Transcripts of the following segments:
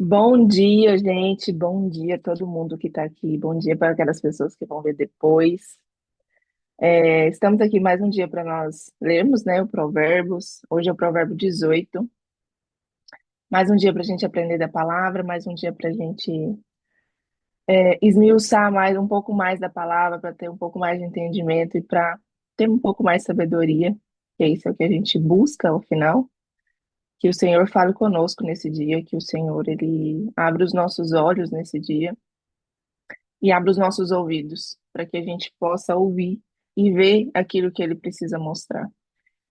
Bom dia, gente. Bom dia a todo mundo que está aqui. Bom dia para aquelas pessoas que vão ver depois. Estamos aqui mais um dia para nós lermos, né, o Provérbios. Hoje é o Provérbio 18. Mais um dia para a gente aprender da palavra, mais um dia para a gente esmiuçar mais, um pouco mais da palavra, para ter um pouco mais de entendimento e para ter um pouco mais de sabedoria, que é isso é o que a gente busca ao final. Que o Senhor fale conosco nesse dia, que o Senhor ele abra os nossos olhos nesse dia e abra os nossos ouvidos para que a gente possa ouvir e ver aquilo que ele precisa mostrar.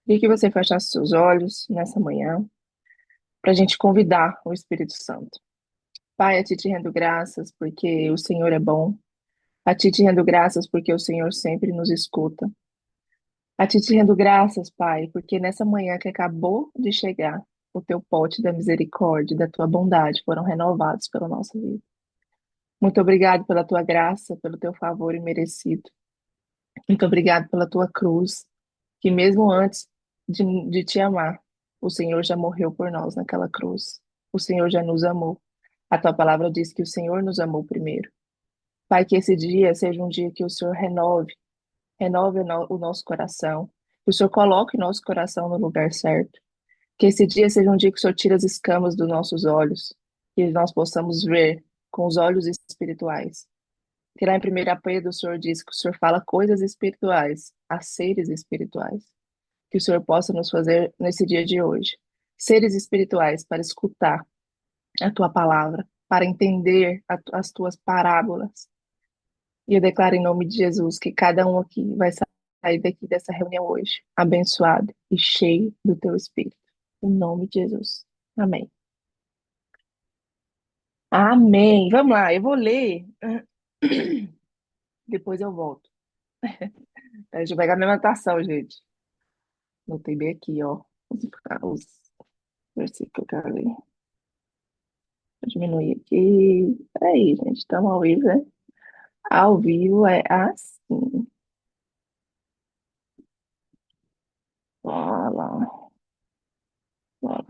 E que você fechasse seus olhos nessa manhã para a gente convidar o Espírito Santo. Pai, a ti te rendo graças porque o Senhor é bom. A ti te rendo graças porque o Senhor sempre nos escuta. A ti te rendo graças, Pai, porque nessa manhã que acabou de chegar, o teu pote da misericórdia e da tua bondade foram renovados pela nossa vida. Muito obrigado pela tua graça, pelo teu favor imerecido. Muito obrigado pela tua cruz, que mesmo antes de te amar, o Senhor já morreu por nós naquela cruz. O Senhor já nos amou. A tua palavra diz que o Senhor nos amou primeiro. Pai, que esse dia seja um dia que o Senhor renove o nosso coração, que o Senhor coloque o nosso coração no lugar certo. Que esse dia seja um dia que o Senhor tire as escamas dos nossos olhos, que nós possamos ver com os olhos espirituais. Que lá em 1 Pedro o Senhor diz que o Senhor fala coisas espirituais a seres espirituais. Que o Senhor possa nos fazer nesse dia de hoje seres espirituais para escutar a tua palavra, para entender as tuas parábolas. E eu declaro em nome de Jesus que cada um aqui vai sair daqui dessa reunião hoje abençoado e cheio do teu espírito. Em nome de Jesus. Amém. Amém. Vamos lá, eu vou ler. Depois eu volto. Deixa eu pegar minha anotação, gente. Notei bem aqui, ó. Os versículos que eu quero ler. Vou diminuir aqui. Peraí, gente. Estamos ao vivo, né? Ao vivo é assim. Bora lá. Bora.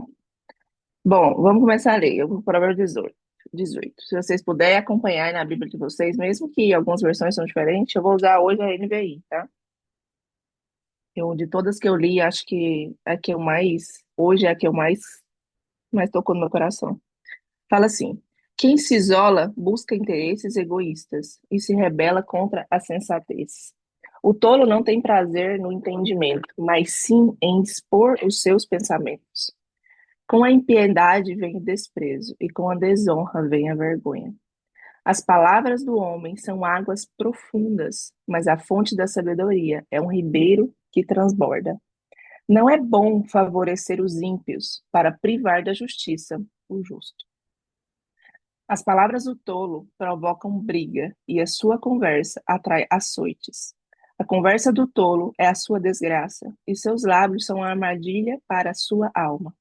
Bom, vamos começar a ler. Eu vou para o Provérbio 18. Se vocês puderem acompanhar aí na Bíblia de vocês, mesmo que algumas versões são diferentes, eu vou usar hoje a NVI, tá? Eu, de todas que eu li, acho que a que eu mais, hoje é a que eu mais tocou no meu coração. Fala assim: quem se isola busca interesses egoístas e se rebela contra a sensatez. O tolo não tem prazer no entendimento, mas sim em expor os seus pensamentos. Com a impiedade vem o desprezo, e com a desonra vem a vergonha. As palavras do homem são águas profundas, mas a fonte da sabedoria é um ribeiro que transborda. Não é bom favorecer os ímpios para privar da justiça o justo. As palavras do tolo provocam briga, e a sua conversa atrai açoites. A conversa do tolo é a sua desgraça, e seus lábios são a armadilha para a sua alma.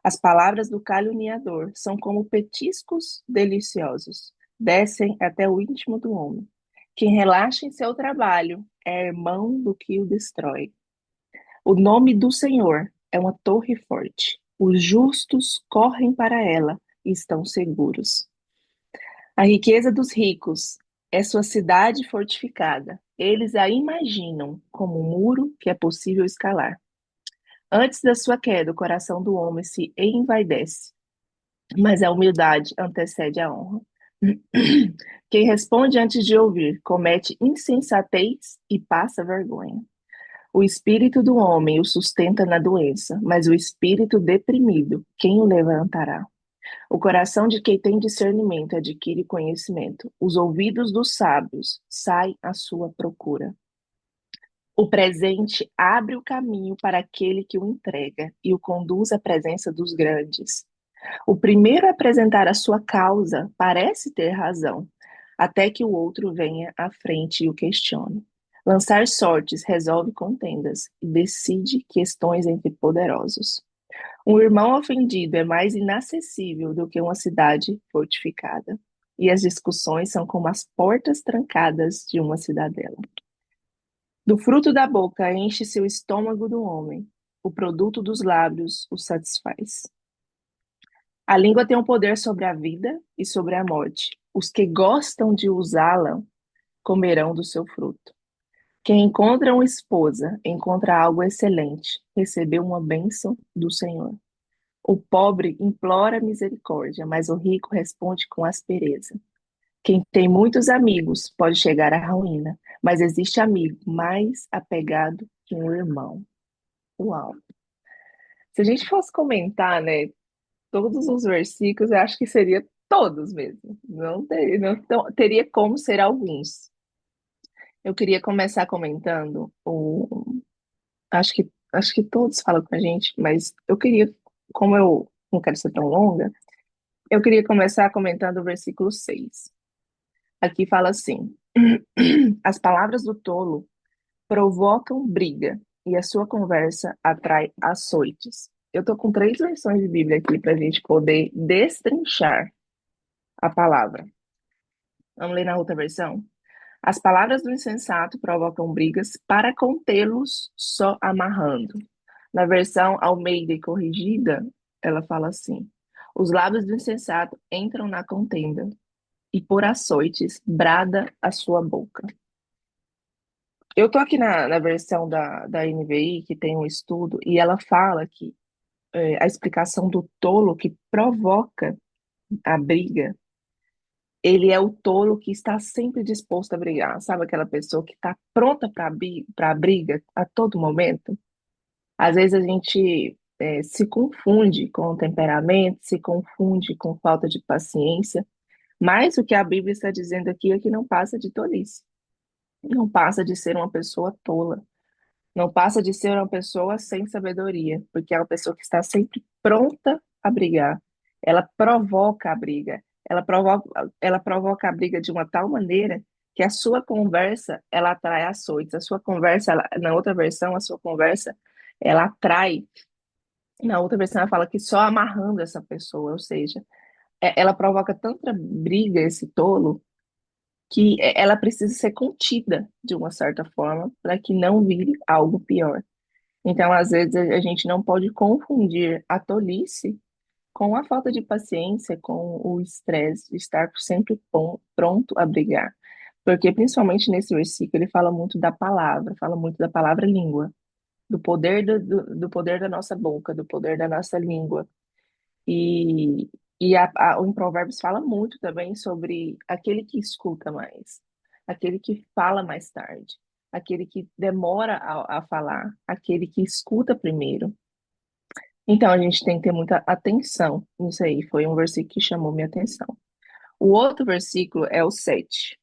As palavras do caluniador são como petiscos deliciosos, descem até o íntimo do homem. Quem relaxa em seu trabalho é irmão do que o destrói. O nome do Senhor é uma torre forte. Os justos correm para ela e estão seguros. A riqueza dos ricos é sua cidade fortificada. Eles a imaginam como um muro que é possível escalar. Antes da sua queda, o coração do homem se envaidece, mas a humildade antecede a honra. Quem responde antes de ouvir comete insensatez e passa vergonha. O espírito do homem o sustenta na doença, mas o espírito deprimido, quem o levantará? O coração de quem tem discernimento adquire conhecimento. Os ouvidos dos sábios saem à sua procura. O presente abre o caminho para aquele que o entrega e o conduz à presença dos grandes. O primeiro a apresentar a sua causa parece ter razão, até que o outro venha à frente e o questione. Lançar sortes resolve contendas e decide questões entre poderosos. Um irmão ofendido é mais inacessível do que uma cidade fortificada, e as discussões são como as portas trancadas de uma cidadela. Do fruto da boca enche-se o estômago do homem, o produto dos lábios o satisfaz. A língua tem um poder sobre a vida e sobre a morte. Os que gostam de usá-la comerão do seu fruto. Quem encontra uma esposa encontra algo excelente, recebeu uma bênção do Senhor. O pobre implora misericórdia, mas o rico responde com aspereza. Quem tem muitos amigos pode chegar à ruína, mas existe amigo mais apegado que um irmão. Uau! Se a gente fosse comentar, né, todos os versículos, eu acho que seria todos mesmo. Não teria como ser alguns. Eu queria começar comentando acho que todos falam com a gente, mas eu queria, como eu não quero ser tão longa, eu queria começar comentando o versículo 6. Aqui fala assim: As palavras do tolo provocam briga e a sua conversa atrai açoites. Eu tô com três versões de Bíblia aqui para a gente poder destrinchar a palavra. Vamos ler na outra versão? As palavras do insensato provocam brigas para contê-los só amarrando. Na versão Almeida e Corrigida, ela fala assim: Os lábios do insensato entram na contenda, e por açoites brada a sua boca. Eu tô aqui na versão da NVI, que tem um estudo, e ela fala que a explicação do tolo que provoca a briga, ele é o tolo que está sempre disposto a brigar. Sabe aquela pessoa que está pronta para a briga a todo momento? Às vezes a gente se confunde com o temperamento, se confunde com falta de paciência, mas o que a Bíblia está dizendo aqui é que não passa de tolice, não passa de ser uma pessoa tola. Não passa de ser uma pessoa sem sabedoria, porque é uma pessoa que está sempre pronta a brigar. Ela provoca a briga. Ela provoca a briga de uma tal maneira que a sua conversa, ela atrai açoites. A sua conversa, na outra versão, a sua conversa, ela atrai. Na outra versão, ela fala que só amarrando essa pessoa, ou seja, ela provoca tanta briga, esse tolo, que ela precisa ser contida de uma certa forma para que não vire algo pior. Então, às vezes, a gente não pode confundir a tolice com a falta de paciência, com o estresse, de estar sempre pronto a brigar. Porque, principalmente nesse versículo, ele fala muito da palavra língua, do poder do poder da nossa boca, do poder da nossa língua. E, em Provérbios fala muito também sobre aquele que escuta mais, aquele que fala mais tarde, aquele que demora a falar, aquele que escuta primeiro. Então a gente tem que ter muita atenção nisso aí. Foi um versículo que chamou minha atenção. O outro versículo é o 7.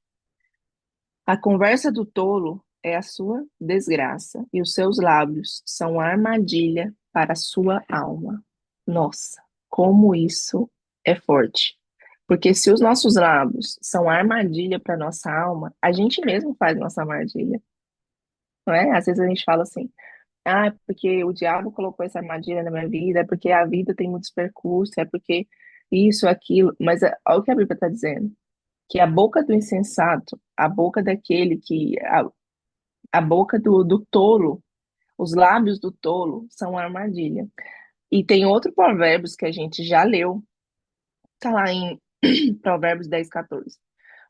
A conversa do tolo é a sua desgraça, e os seus lábios são a armadilha para a sua alma. Nossa, como isso é forte. Porque se os nossos lábios são a armadilha para a nossa alma, a gente mesmo faz nossa armadilha, não é? Às vezes a gente fala assim, ah, é porque o diabo colocou essa armadilha na minha vida, é porque a vida tem muitos percursos, é porque isso, aquilo. Mas olha o que a Bíblia está dizendo, que a boca do insensato, a boca daquele a boca do tolo, os lábios do tolo são uma armadilha. E tem outro provérbios que a gente já leu, tá lá em Provérbios 10:14.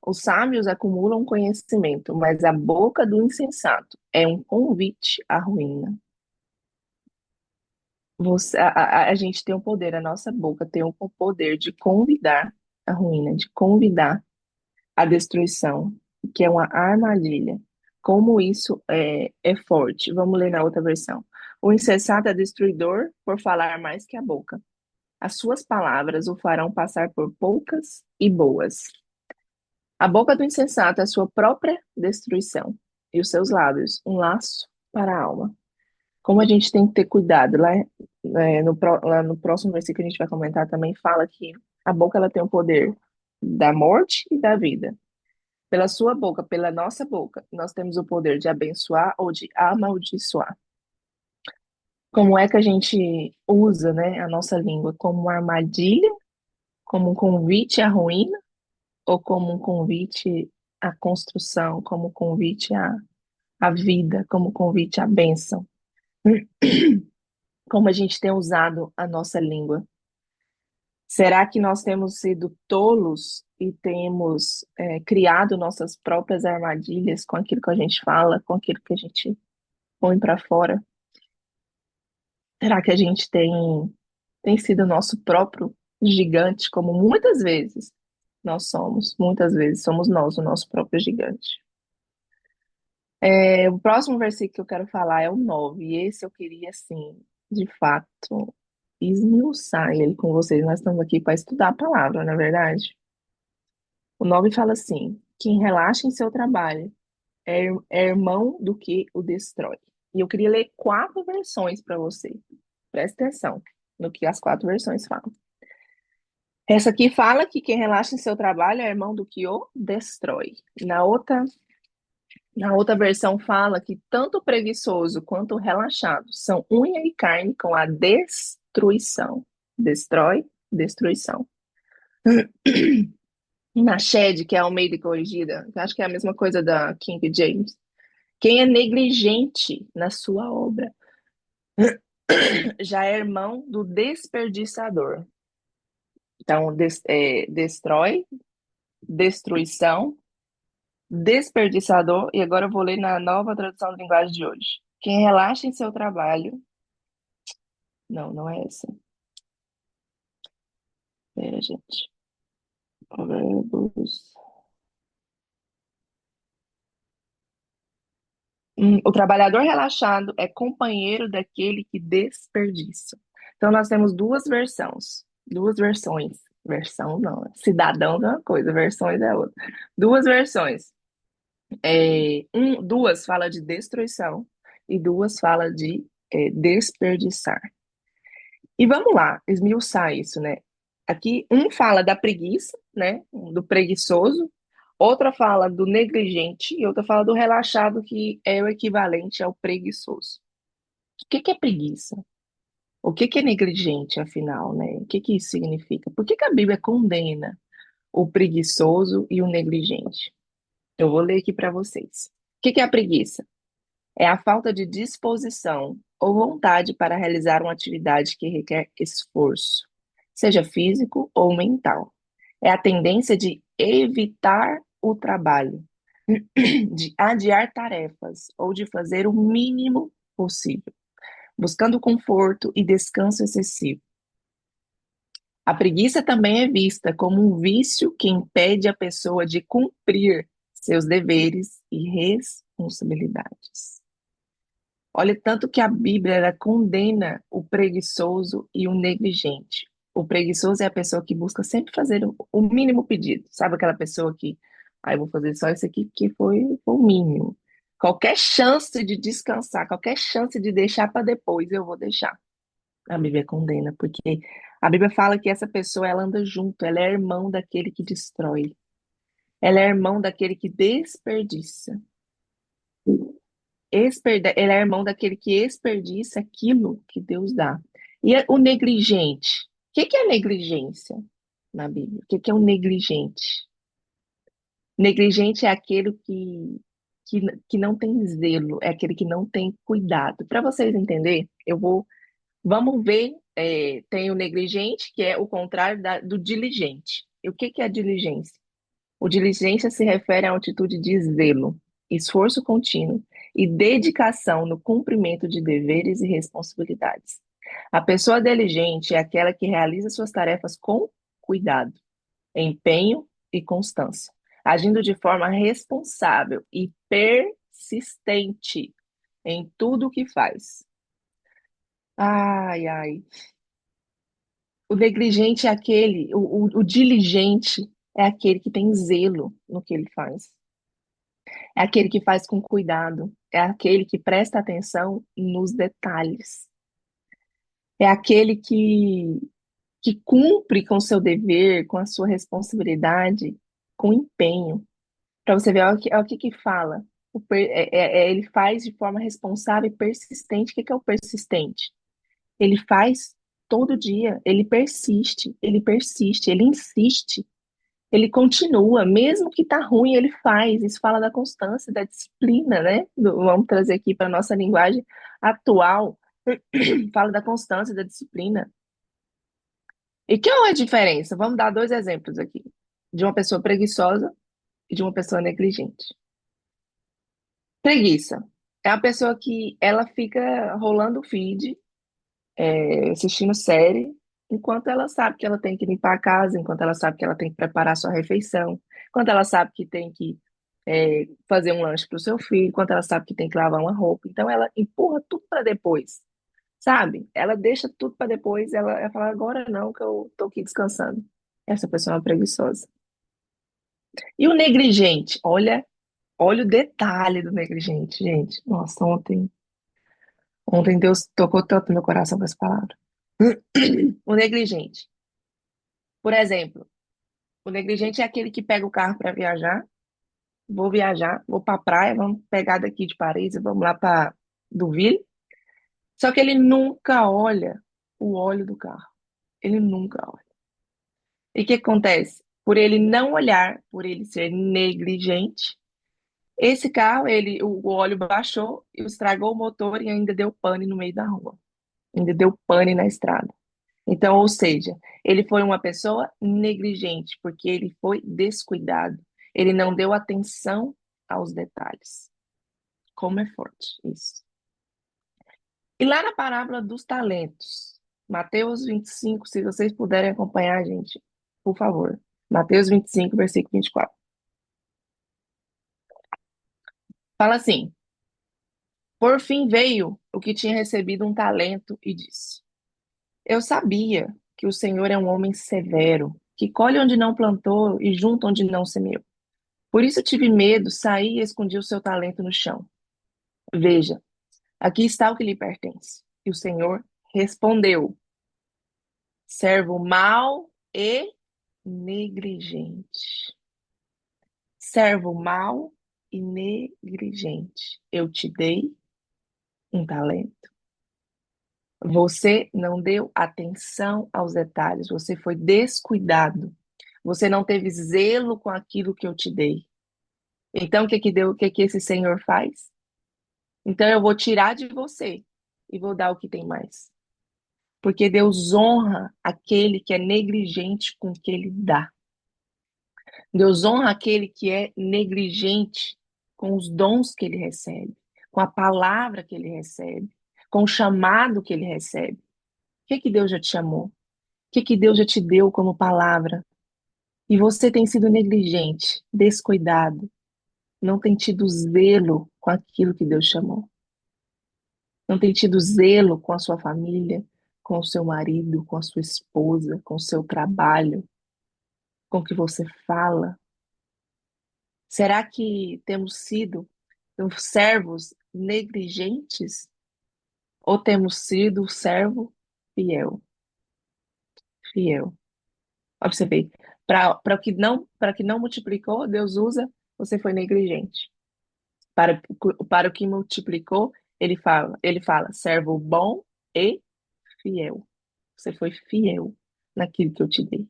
Os sábios acumulam conhecimento, mas a boca do insensato é um convite à ruína. A gente tem o poder, a nossa boca tem o poder de convidar a ruína, de convidar a destruição, que é uma armadilha. Como isso é forte? Vamos ler na outra versão. O insensato é destruidor por falar mais que a boca. As suas palavras o farão passar por poucas e boas. A boca do insensato é a sua própria destruição, e os seus lábios, um laço para a alma. Como a gente tem que ter cuidado, lá no próximo versículo que a gente vai comentar também fala que a boca ela tem o poder da morte e da vida. Pela sua boca, pela nossa boca, nós temos o poder de abençoar ou de amaldiçoar. Como é que a gente usa, né, a nossa língua como uma armadilha, como um convite à ruína, ou como um convite à construção, como um convite à vida, como um convite à bênção? Como a gente tem usado a nossa língua. Será que nós temos sido tolos e temos criado nossas próprias armadilhas com aquilo que a gente fala, com aquilo que a gente põe para fora? Será que a gente tem sido nosso próprio gigante, como muitas vezes nós somos? Muitas vezes somos nós o nosso próprio gigante. O próximo versículo que eu quero falar é o 9 e esse eu queria, assim, de fato, esmiuçar ele com vocês. Nós estamos aqui para estudar a palavra, na é verdade. O 9 fala assim: quem relaxa em seu trabalho é irmão do que o destrói. E eu queria ler quatro versões para você. Presta atenção no que as quatro versões falam. Essa aqui fala que quem relaxa em seu trabalho é irmão do que o destrói. Na outra versão fala que tanto o preguiçoso quanto o relaxado são unha e carne com a destruição. Destrói, destruição. Na Shed, que é a Almeida e Corrigida, que acho que é a mesma coisa da King James. Quem é negligente na sua obra já é irmão do desperdiçador. Então, destrói, destruição, desperdiçador, e agora eu vou ler na nova tradução da linguagem de hoje. Quem relaxa em seu trabalho. Não, não é essa. Pera, gente. Provérbios. O trabalhador relaxado é companheiro daquele que desperdiça. Então, nós temos duas versões. Duas versões. Versão não. Cidadão é uma coisa, versões é outra. Duas versões. Duas fala de destruição e duas fala de desperdiçar. E vamos lá, esmiuçar isso, né? Aqui, um fala da preguiça, né? Do preguiçoso, outra fala do negligente e outra fala do relaxado, que é o equivalente ao preguiçoso. O que que é preguiça? O que que é negligente, afinal, né? O que que isso significa? Por que que a Bíblia condena o preguiçoso e o negligente? Eu vou ler aqui para vocês. O que que é a preguiça? É a falta de disposição ou vontade para realizar uma atividade que requer esforço, seja físico ou mental. É a tendência de evitar o trabalho, de adiar tarefas ou de fazer o mínimo possível, buscando conforto e descanso excessivo. A preguiça também é vista como um vício que impede a pessoa de cumprir seus deveres e responsabilidades. Olha, tanto que a Bíblia ela condena o preguiçoso e o negligente. O preguiçoso é a pessoa que busca sempre fazer o mínimo pedido. Sabe aquela pessoa que, eu vou fazer só isso aqui que foi o mínimo. Qualquer chance de descansar, qualquer chance de deixar para depois, eu vou deixar. A Bíblia condena, porque a Bíblia fala que essa pessoa ela anda junto, ela é irmão daquele que destrói. Ela é irmão daquele que desperdiça. Ele é irmão daquele que desperdiça aquilo que Deus dá. E o negligente? O que que é negligência na Bíblia? O que que é um negligente? Negligente é aquele que, que não tem zelo, é aquele que não tem cuidado. Para vocês entenderem, vamos ver, tem o negligente, que é o contrário do diligente. E o que que é a diligência? O diligência se refere à atitude de zelo, esforço contínuo e dedicação no cumprimento de deveres e responsabilidades. A pessoa diligente é aquela que realiza suas tarefas com cuidado, empenho e constância, agindo de forma responsável e persistente em tudo o que faz. Ai, ai. O negligente é aquele, o diligente é aquele que tem zelo no que ele faz. É aquele que faz com cuidado, é aquele que presta atenção nos detalhes, é aquele que cumpre com o seu dever, com a sua responsabilidade, com empenho. Para você ver, olha o que fala. Ele faz de forma responsável e persistente. O que que é o persistente? Ele faz todo dia, ele persiste, ele insiste. Ele continua, mesmo que tá ruim, ele faz. Isso fala da constância, da disciplina, né? Vamos trazer aqui para nossa linguagem atual. Fala da constância, da disciplina. E qual é a diferença? Vamos dar dois exemplos aqui. De uma pessoa preguiçosa e de uma pessoa negligente. Preguiça. É a pessoa que ela fica rolando o feed, assistindo série, enquanto ela sabe que ela tem que limpar a casa, enquanto ela sabe que ela tem que preparar sua refeição, enquanto ela sabe que tem que fazer um lanche para o seu filho, enquanto ela sabe que tem que lavar uma roupa. Então ela empurra tudo para depois, sabe? Ela deixa tudo para depois, ela fala, agora não, que eu tô aqui descansando. Essa pessoa é uma preguiçosa. E o negligente? Olha o detalhe do negligente, gente. Nossa, ontem Deus tocou tanto no meu coração com essa palavra. O negligente. Por exemplo, o negligente é aquele que pega o carro para viajar, vou para a praia, vamos pegar daqui de Paris e vamos lá para Deauville. Só que ele nunca olha o óleo do carro. Ele nunca olha. E o que acontece? Por ele não olhar, por ele ser negligente, esse carro, o óleo baixou e estragou o motor e ainda deu pane no meio da rua. Ainda deu pane na estrada. Então, ou seja, ele foi uma pessoa negligente, porque ele foi descuidado. Ele não deu atenção aos detalhes. Como é forte isso. E lá na parábola dos talentos, Mateus 25, se vocês puderem acompanhar, gente, por favor. Mateus 25, versículo 24. Fala assim: Por fim veio o que tinha recebido um talento e disse: Eu sabia que o Senhor é um homem severo, que colhe onde não plantou e junta onde não semeou. Por isso tive medo, saí e escondi o seu talento no chão. Veja, aqui está o que lhe pertence. E o Senhor respondeu: servo mau e negligente. Servo mau e negligente. Eu te dei um talento. Você não deu atenção aos detalhes, você foi descuidado. Você não teve zelo com aquilo que eu te dei. Então, o que que esse Senhor faz? Então eu vou tirar de você e vou dar o que tem mais. Porque Deus honra aquele que é negligente com o que ele dá. Deus honra aquele que é negligente com os dons que ele recebe, com a palavra que ele recebe, com o chamado que ele recebe. O que Deus já te chamou? O que Deus já te deu como palavra? E você tem sido negligente, descuidado, não tem tido zelo com aquilo que Deus chamou. Não tem tido zelo com a sua família, com o seu marido, com a sua esposa, com o seu trabalho, com o que você fala? Será que temos sido servos negligentes ou temos sido servo fiel? Fiel. Ó, pra você ver, para que não multiplicou, Deus usa, você foi negligente. Para, para o que multiplicou, ele fala, servo bom e fiel. Você foi fiel naquilo que eu te dei.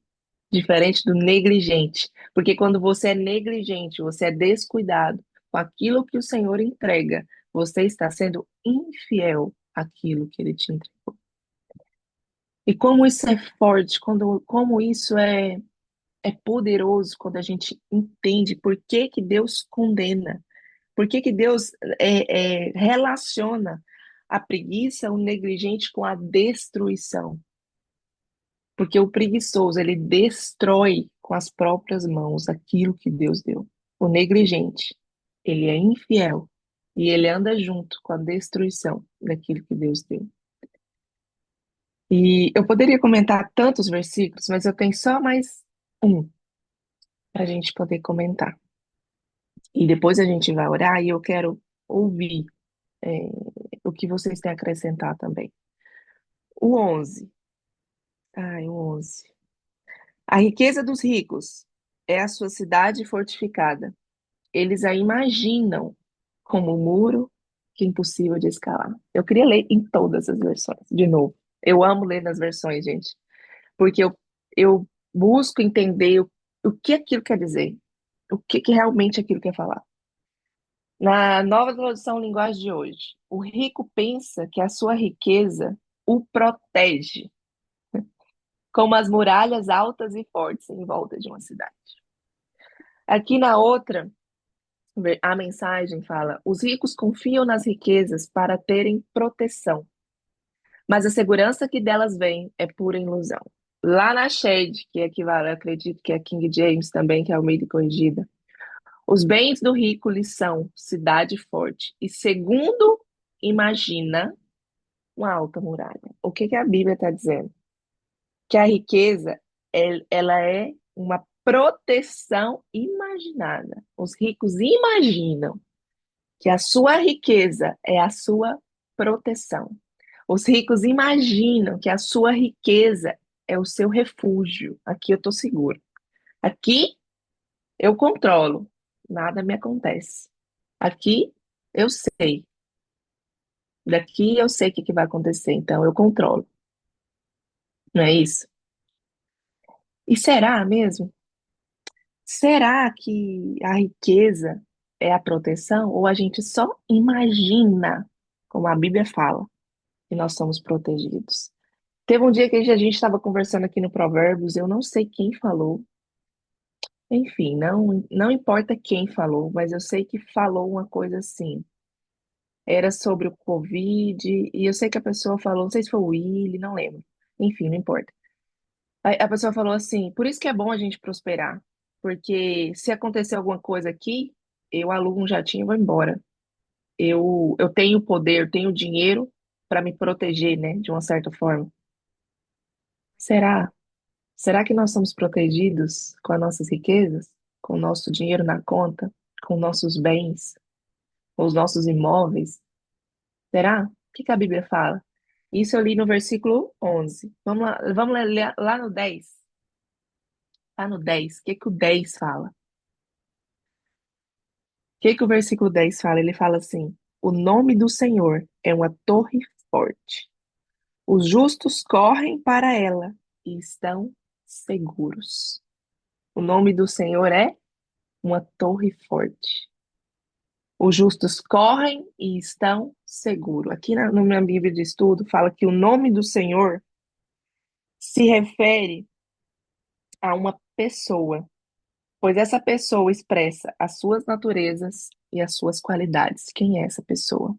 Diferente do negligente. Porque quando você é negligente, você é descuidado com aquilo que o Senhor entrega, você está sendo infiel àquilo que ele te entregou. E como isso é forte, como isso é poderoso quando a gente entende por que que Deus condena, por que que Deus relaciona a preguiça, o negligente com a destruição. Porque o preguiçoso, ele destrói com as próprias mãos aquilo que Deus deu. O negligente, ele é infiel e ele anda junto com a destruição daquilo que Deus deu. E eu poderia comentar tantos versículos, mas eu tenho só mais um para a gente poder comentar. E depois a gente vai orar e eu quero ouvir é, o que vocês têm a acrescentar também. O 11. Ai, o 11. A riqueza dos ricos é a sua cidade fortificada. Eles a imaginam como um muro que é impossível de escalar. Eu queria ler em todas as versões, de novo. Eu amo ler nas versões, gente, porque eu busco entender o que aquilo quer dizer, o que realmente aquilo quer falar. Na nova tradução linguagem de hoje, o rico pensa que a sua riqueza o protege. como as muralhas altas e fortes em volta de uma cidade. Aqui na outra, a mensagem fala: os ricos confiam nas riquezas para terem proteção, mas a segurança que delas vem é pura ilusão. Lá na Shade, que equivale, acredito que é King James também, que é o meio de corrigida, os bens do rico lhe são cidade forte, e segundo imagina, uma alta muralha. O que que a Bíblia está dizendo? Que a riqueza, ela é uma proteção imaginada. Os ricos imaginam que a sua riqueza é a sua proteção. Os ricos imaginam que a sua riqueza é o seu refúgio. Aqui eu estou seguro. Aqui eu controlo. Nada me acontece. Aqui eu sei. Daqui eu sei o que que vai acontecer. Então eu controlo. Não é isso? E será mesmo? Será que a riqueza é a proteção? Ou a gente só imagina, como a Bíblia fala, que nós somos protegidos? Teve um dia que a gente estava conversando aqui no Provérbios, eu não sei quem falou. Enfim, não importa quem falou, mas eu sei que falou uma coisa assim. Era sobre o Covid, e eu sei que a pessoa falou, não sei se foi o Willy, não lembro. Enfim, não importa. A pessoa falou assim: por isso que é bom a gente prosperar, porque se acontecer alguma coisa aqui, eu alugo um jatinho e vou embora. Eu tenho poder, eu tenho dinheiro para me proteger, né, de uma certa forma. Será? Será que nós somos protegidos com as nossas riquezas, com o nosso dinheiro na conta, com nossos bens, com os nossos imóveis? Será? O que que a Bíblia fala? Isso eu li no versículo 11. Vamos ler lá no 10. Lá no 10. O que que o 10 fala? O que que o versículo 10 fala? Ele fala assim: o nome do Senhor é uma torre forte. Os justos correm para ela e estão seguros. O nome do Senhor é uma torre forte. Os justos correm e estão seguros. Aqui na minha Bíblia de estudo fala que o nome do Senhor se refere a uma pessoa, pois essa pessoa expressa as suas naturezas e as suas qualidades. Quem é essa pessoa?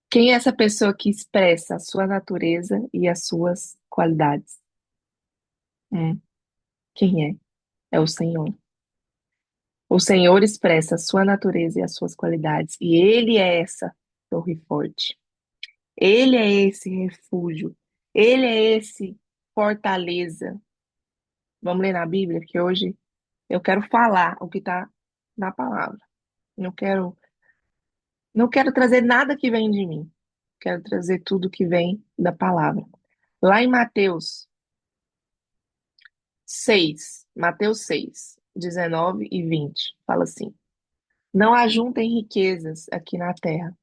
Quem é essa pessoa que expressa a sua natureza e as suas qualidades? Hum, quem é? É o Senhor. O Senhor expressa a sua natureza e as suas qualidades, e Ele é essa torre forte. Ele é esse refúgio. Ele é esse fortaleza. Vamos ler na Bíblia, que hoje eu quero falar o que está na palavra. Não quero, não quero trazer nada que vem de mim. Quero trazer tudo que vem da palavra. Lá em Mateus 6, 19 e 20, fala assim: não ajuntem riquezas aqui na terra,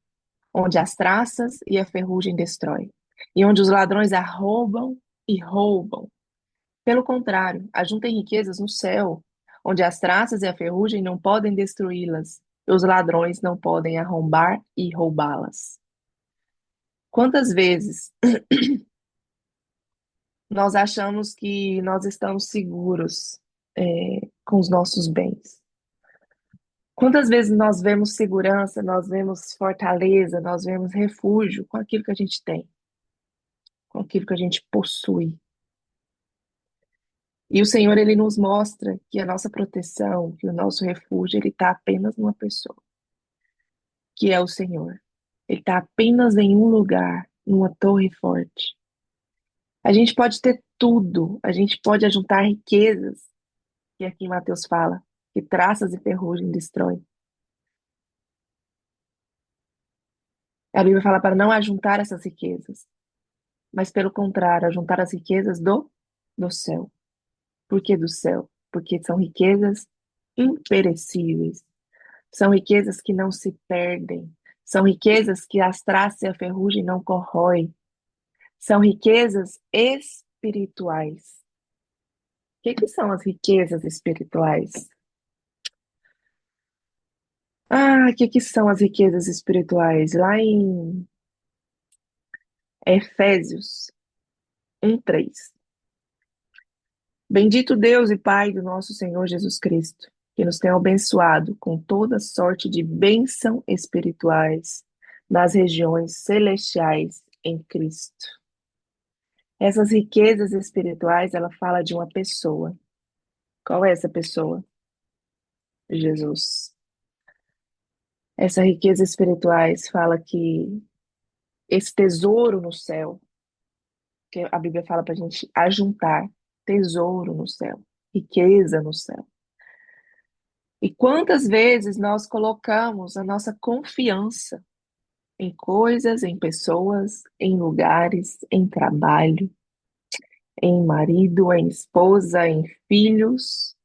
onde as traças e a ferrugem destrói, e onde os ladrões arrombam e roubam. Pelo contrário, ajuntem riquezas no céu, onde as traças e a ferrugem não podem destruí-las, e os ladrões não podem arrombar e roubá-las. Quantas vezes nós achamos que nós estamos seguros, com os nossos bens? Quantas vezes nós vemos segurança, nós vemos fortaleza, nós vemos refúgio com aquilo que a gente tem, com aquilo que a gente possui? E o Senhor, ele nos mostra que a nossa proteção, que o nosso refúgio, ele está apenas numa pessoa, que é o Senhor. Ele está apenas em um lugar, numa torre forte. A gente pode ter tudo, a gente pode ajuntar riquezas, que aqui em Mateus fala, que traças e ferrugem destroem. A Bíblia fala para não ajuntar essas riquezas, mas pelo contrário, ajuntar as riquezas do céu. Por que do céu? Porque são riquezas imperecíveis. São riquezas que não se perdem. São riquezas que as traças e a ferrugem não corroem. São riquezas espirituais. O que que são as riquezas espirituais? O que que são as riquezas espirituais? Lá em Efésios 1:3. Bendito Deus e Pai do nosso Senhor Jesus Cristo, que nos tem abençoado com toda sorte de bênção espirituais nas regiões celestiais em Cristo. Essas riquezas espirituais, ela fala de uma pessoa. Qual é essa pessoa? Jesus. Essa riqueza espirituais fala que esse tesouro no céu, que a Bíblia fala para a gente ajuntar, tesouro no céu, riqueza no céu. E quantas vezes nós colocamos a nossa confiança em coisas, em pessoas, em lugares, em trabalho, em marido, em esposa, em filhos?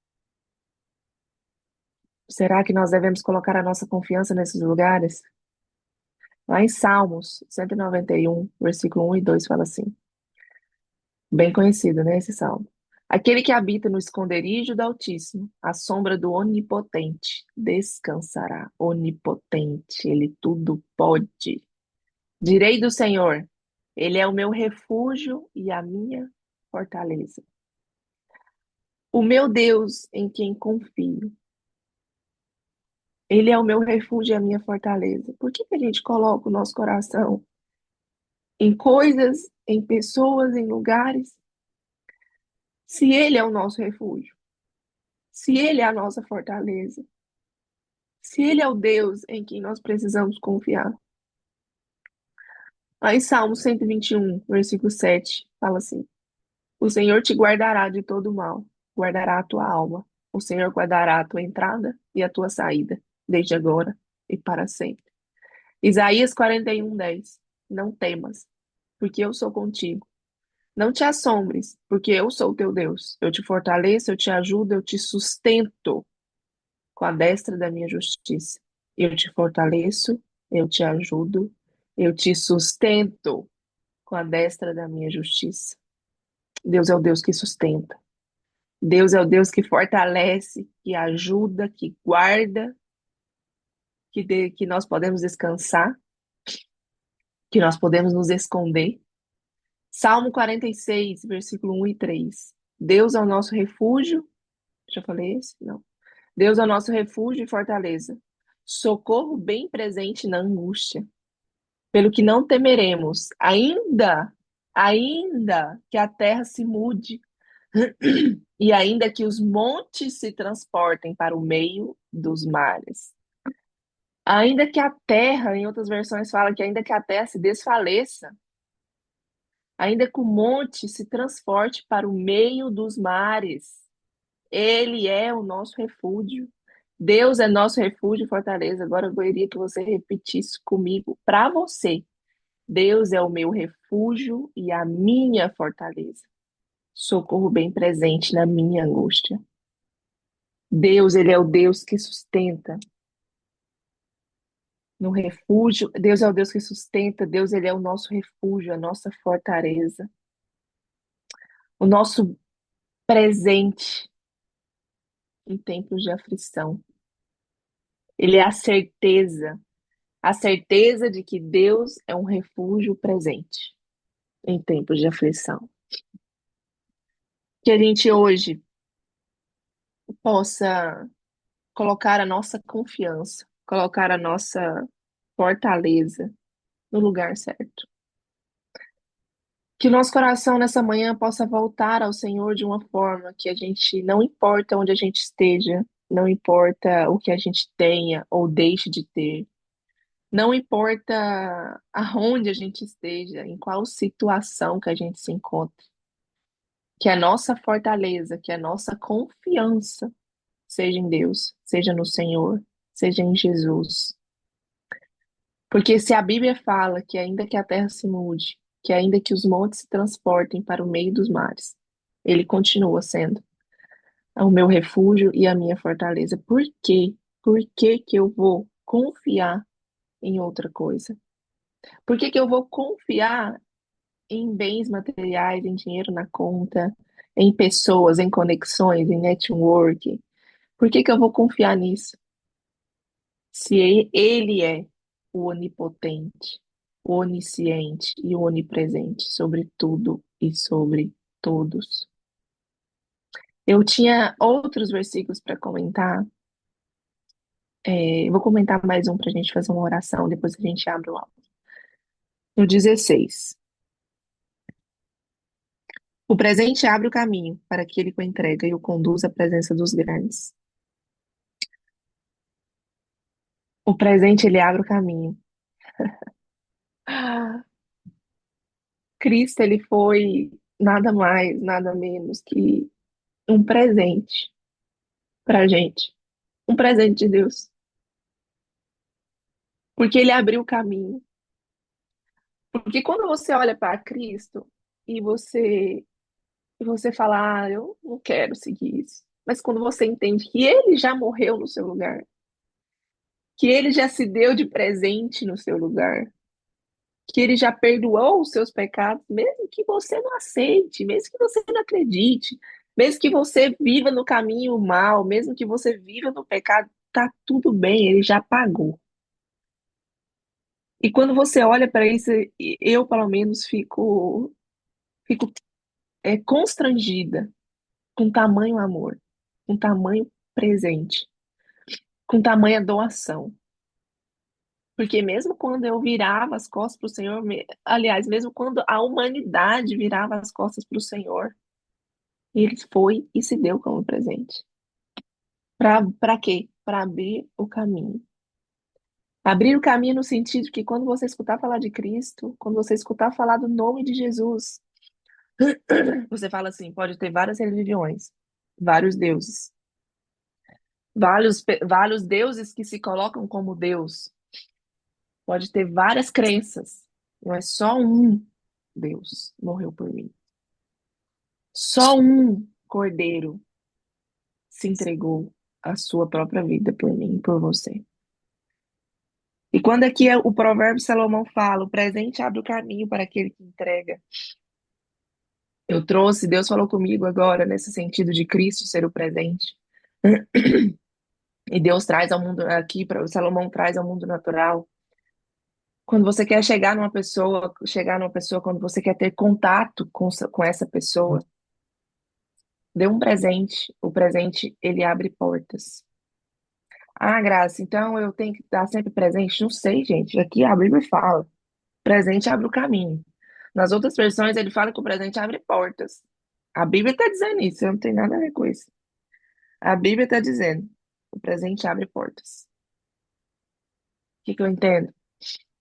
Será que nós devemos colocar a nossa confiança nesses lugares? Lá em Salmos 191, versículo 1 e 2 fala assim, bem conhecido, né, esse salmo. Aquele que habita no esconderijo do Altíssimo, à sombra do Onipotente, descansará. Onipotente, ele tudo pode. Direi do Senhor, ele é o meu refúgio e a minha fortaleza. O meu Deus em quem confio. Ele é o meu refúgio e a minha fortaleza. Por que que a gente coloca o nosso coração em coisas, em pessoas, em lugares, se ele é o nosso refúgio? Se ele é a nossa fortaleza? Se ele é o Deus em quem nós precisamos confiar? Aí, Salmo 121, versículo 7, fala assim: O Senhor te guardará de todo mal, guardará a tua alma. O Senhor guardará a tua entrada e a tua saída, desde agora e para sempre. Isaías 41:10. Não temas, porque eu sou contigo. Não te assombres, porque eu sou teu Deus. Eu te fortaleço, eu te ajudo, eu te sustento com a destra da minha justiça. Eu te fortaleço, eu te ajudo, eu te sustento com a destra da minha justiça. Deus é o Deus que sustenta. Deus é o Deus que fortalece, que ajuda, que guarda, que nós podemos descansar, que nós podemos nos esconder. Salmo 46, versículo 1 e 3. Deus é o nosso refúgio. Já falei esse? Não. Deus é o nosso refúgio e fortaleza. Socorro bem presente na angústia. Pelo que não temeremos, ainda que a terra se mude e ainda que os montes se transportem para o meio dos mares. Ainda que a terra, em outras versões fala que ainda que a terra se desfaleça, ainda que o monte se transporte para o meio dos mares, ele é o nosso refúgio. Deus é nosso refúgio e fortaleza. Agora eu queria que você repetisse comigo para você. Deus é o meu refúgio e a minha fortaleza. Socorro bem presente na minha angústia. Deus, ele é o Deus que sustenta no refúgio. Deus é o Deus que sustenta. Deus, ele é o nosso refúgio, a nossa fortaleza, o nosso presente em tempos de aflição. Ele é a certeza de que Deus é um refúgio presente em tempos de aflição. Que a gente hoje possa colocar a nossa confiança, colocar a nossa fortaleza no lugar certo. Que o nosso coração nessa manhã possa voltar ao Senhor de uma forma que a gente, não importa onde a gente esteja, não importa o que a gente tenha ou deixe de ter, não importa aonde a gente esteja, em qual situação que a gente se encontre, que a nossa fortaleza, que a nossa confiança seja em Deus, seja no Senhor, seja em Jesus. Porque se a Bíblia fala que ainda que a terra se mude, que ainda que os montes se transportem para o meio dos mares, ele continua sendo o meu refúgio e a minha fortaleza. Por quê? Por que que eu vou confiar em outra coisa? Por que que eu vou confiar em bens materiais, em dinheiro na conta, em pessoas, em conexões, em network? Por que que eu vou confiar nisso? Se ele é o onipotente, o onisciente e o onipresente sobre tudo e sobre todos. Eu tinha outros versículos para comentar. Eu vou comentar mais um para a gente fazer uma oração, depois a gente abre o áudio. No 16. O presente abre o caminho para aquele que o entrega e o conduz à presença dos grandes. O presente, ele abre o caminho. Ah, Cristo, ele foi nada mais, nada menos que um presente para a gente. Um presente de Deus. Porque ele abriu o caminho. Porque quando você olha para Cristo e você fala, eu não quero seguir isso. Mas quando você entende que ele já morreu no seu lugar, que ele já se deu de presente no seu lugar, que ele já perdoou os seus pecados, mesmo que você não aceite, mesmo que você não acredite, mesmo que você viva no caminho mal, mesmo que você viva no pecado, tá tudo bem, ele já pagou. E quando você olha para isso, eu pelo menos fico constrangida com tamanho amor, com tamanho presente, com tamanha doação. Porque mesmo quando eu virava as costas para o Senhor, aliás, mesmo quando a humanidade virava as costas para o Senhor, ele foi e se deu como presente. Para quê? Para abrir o caminho. Abrir o caminho no sentido que quando você escutar falar de Cristo, quando você escutar falar do nome de Jesus, você fala assim, pode ter várias religiões, vários deuses, vários deuses que se colocam como Deus, pode ter várias crenças, não é só um Deus morreu por mim. Só um cordeiro se entregou a sua própria vida por mim e por você. E quando aqui o provérbio Salomão fala, o presente abre o caminho para aquele que entrega. Eu trouxe, Deus falou comigo agora nesse sentido de Cristo ser o presente. E Deus traz ao mundo aqui, Salomão traz ao mundo natural. Quando você quer chegar numa pessoa, quando você quer ter contato com essa pessoa, dê um presente. O presente, ele abre portas. Ah, Graça, então eu tenho que estar sempre presente? Não sei, gente. Aqui a Bíblia fala: presente abre o caminho. Nas outras versões, ele fala que o presente abre portas. A Bíblia está dizendo isso, eu não tenho nada a ver com isso. A Bíblia está dizendo: o presente abre portas. O que que eu entendo?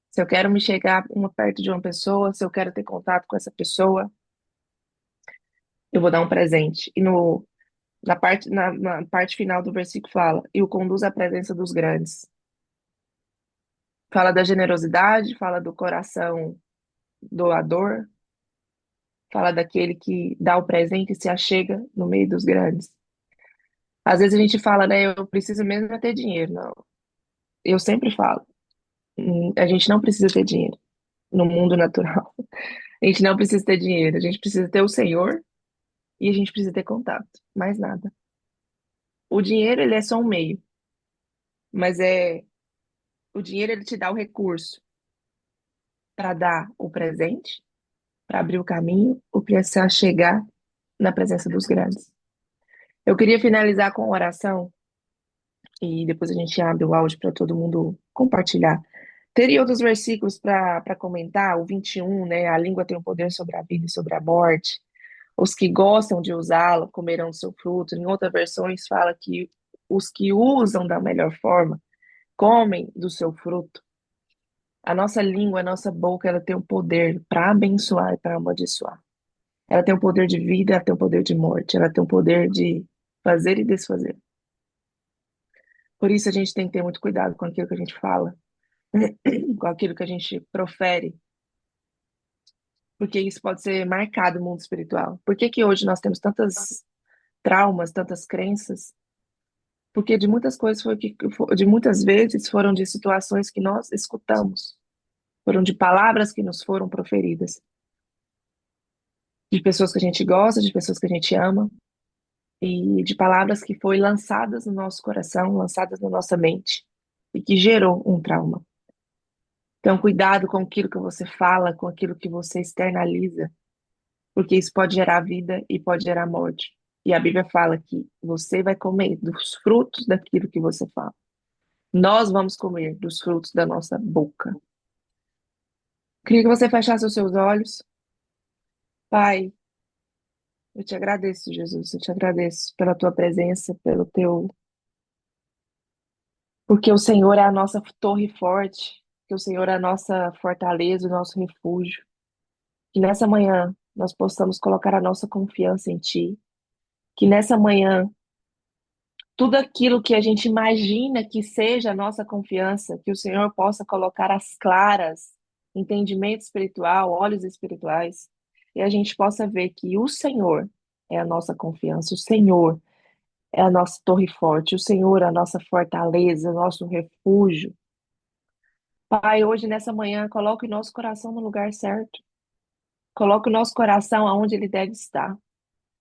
Se eu quero me chegar perto de uma pessoa, se eu quero ter contato com essa pessoa, eu vou dar um presente. E na parte final do versículo fala: e o conduz à presença dos grandes. Fala da generosidade, fala do coração doador, fala daquele que dá o presente e se achega no meio dos grandes. Às vezes a gente fala, né, eu preciso mesmo é ter dinheiro. Não, eu sempre falo, a gente não precisa ter dinheiro no mundo natural. A gente não precisa ter dinheiro, a gente precisa ter o Senhor e a gente precisa ter contato, mais nada. O dinheiro, ele é só um meio, mas o dinheiro ele te dá o recurso para dar o presente, para abrir o caminho, ou para se chegar na presença dos grandes. Eu queria finalizar com uma oração e depois a gente abre o áudio para todo mundo compartilhar. Teria outros versículos para comentar, o 21, né? A língua tem o poder sobre a vida e sobre a morte. Os que gostam de usá-la comerão seu fruto. Em outras versões fala que os que usam da melhor forma comem do seu fruto. A nossa língua, a nossa boca, ela tem o poder para abençoar e para amaldiçoar. Ela tem o poder de vida, ela tem o poder de morte, ela tem o poder de fazer e desfazer. Por isso a gente tem que ter muito cuidado com aquilo que a gente fala, com aquilo que a gente profere, porque isso pode ser marcado no mundo espiritual. Por que que hoje nós temos tantas traumas, tantas crenças? Porque de muitas coisas de muitas vezes foram de situações que nós escutamos, foram de palavras que nos foram proferidas, de pessoas que a gente gosta, de pessoas que a gente ama, e de palavras que foram lançadas no nosso coração, lançadas na nossa mente, e que gerou um trauma. Então, cuidado com aquilo que você fala, com aquilo que você externaliza, porque isso pode gerar vida e pode gerar morte. E a Bíblia fala que você vai comer dos frutos daquilo que você fala. Nós vamos comer dos frutos da nossa boca. Queria que você fechasse os seus olhos. Pai, eu te agradeço, Jesus. Eu te agradeço pela tua presença, pelo teu. Porque o Senhor é a nossa torre forte, que o Senhor é a nossa fortaleza, o nosso refúgio. Que nessa manhã nós possamos colocar a nossa confiança em Ti. Que nessa manhã tudo aquilo que a gente imagina que seja a nossa confiança, que o Senhor possa colocar às claras, entendimento espiritual, olhos espirituais, e a gente possa ver que o Senhor é a nossa confiança, o Senhor é a nossa torre forte, o Senhor é a nossa fortaleza, o nosso refúgio. Pai, hoje nessa manhã, coloque o nosso coração no lugar certo. Coloque o nosso coração aonde ele deve estar.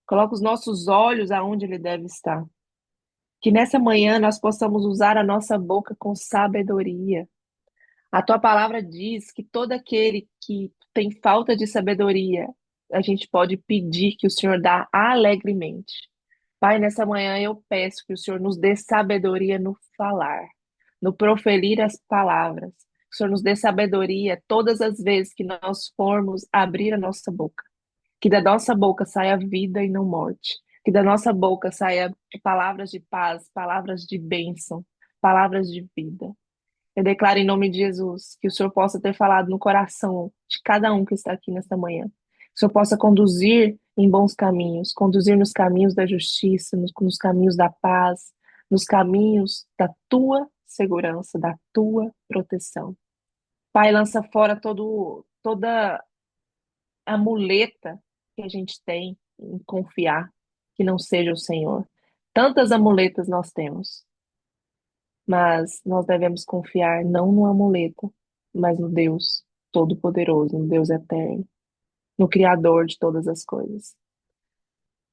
Coloque os nossos olhos aonde ele deve estar. Que nessa manhã nós possamos usar a nossa boca com sabedoria. A tua palavra diz que todo aquele que tem falta de sabedoria, a gente pode pedir que o Senhor dá alegremente. Pai, nessa manhã eu peço que o Senhor nos dê sabedoria no falar, no proferir as palavras. Que o Senhor nos dê sabedoria todas as vezes que nós formos abrir a nossa boca. Que da nossa boca saia vida e não morte. Que da nossa boca saia palavras de paz, palavras de bênção, palavras de vida. Eu declaro em nome de Jesus que o Senhor possa ter falado no coração de cada um que está aqui nesta manhã. Que o Senhor possa conduzir em bons caminhos, conduzir nos caminhos da justiça, nos caminhos da paz, nos caminhos da tua segurança, da tua proteção. Pai, lança fora toda a muleta que a gente tem em confiar que não seja o Senhor. Tantas amuletas nós temos, mas nós devemos confiar não no amuleto, mas no Deus Todo-Poderoso, no Deus Eterno, no Criador de todas as coisas.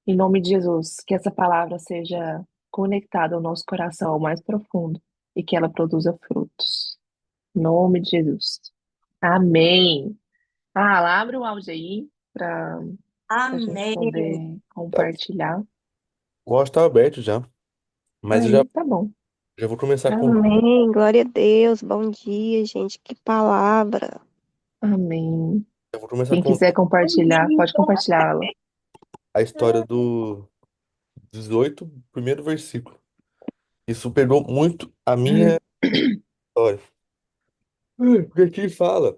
Em nome de Jesus, que essa palavra seja conectada ao nosso coração, ao mais profundo, e que ela produza frutos. Em nome de Jesus. Amém. Ah, abre o áudio aí para a gente Amém. poder Tá. compartilhar. O áudio tá aberto já, mas eu já, Aí, tá bom. já vou começar com. Amém, glória a Deus, bom dia, gente, que palavra. Amém. Eu vou começar Quem com quiser compartilhar, pode compartilhá-la. a história do 18, primeiro versículo. Isso pegou muito a minha história. Porque aqui fala: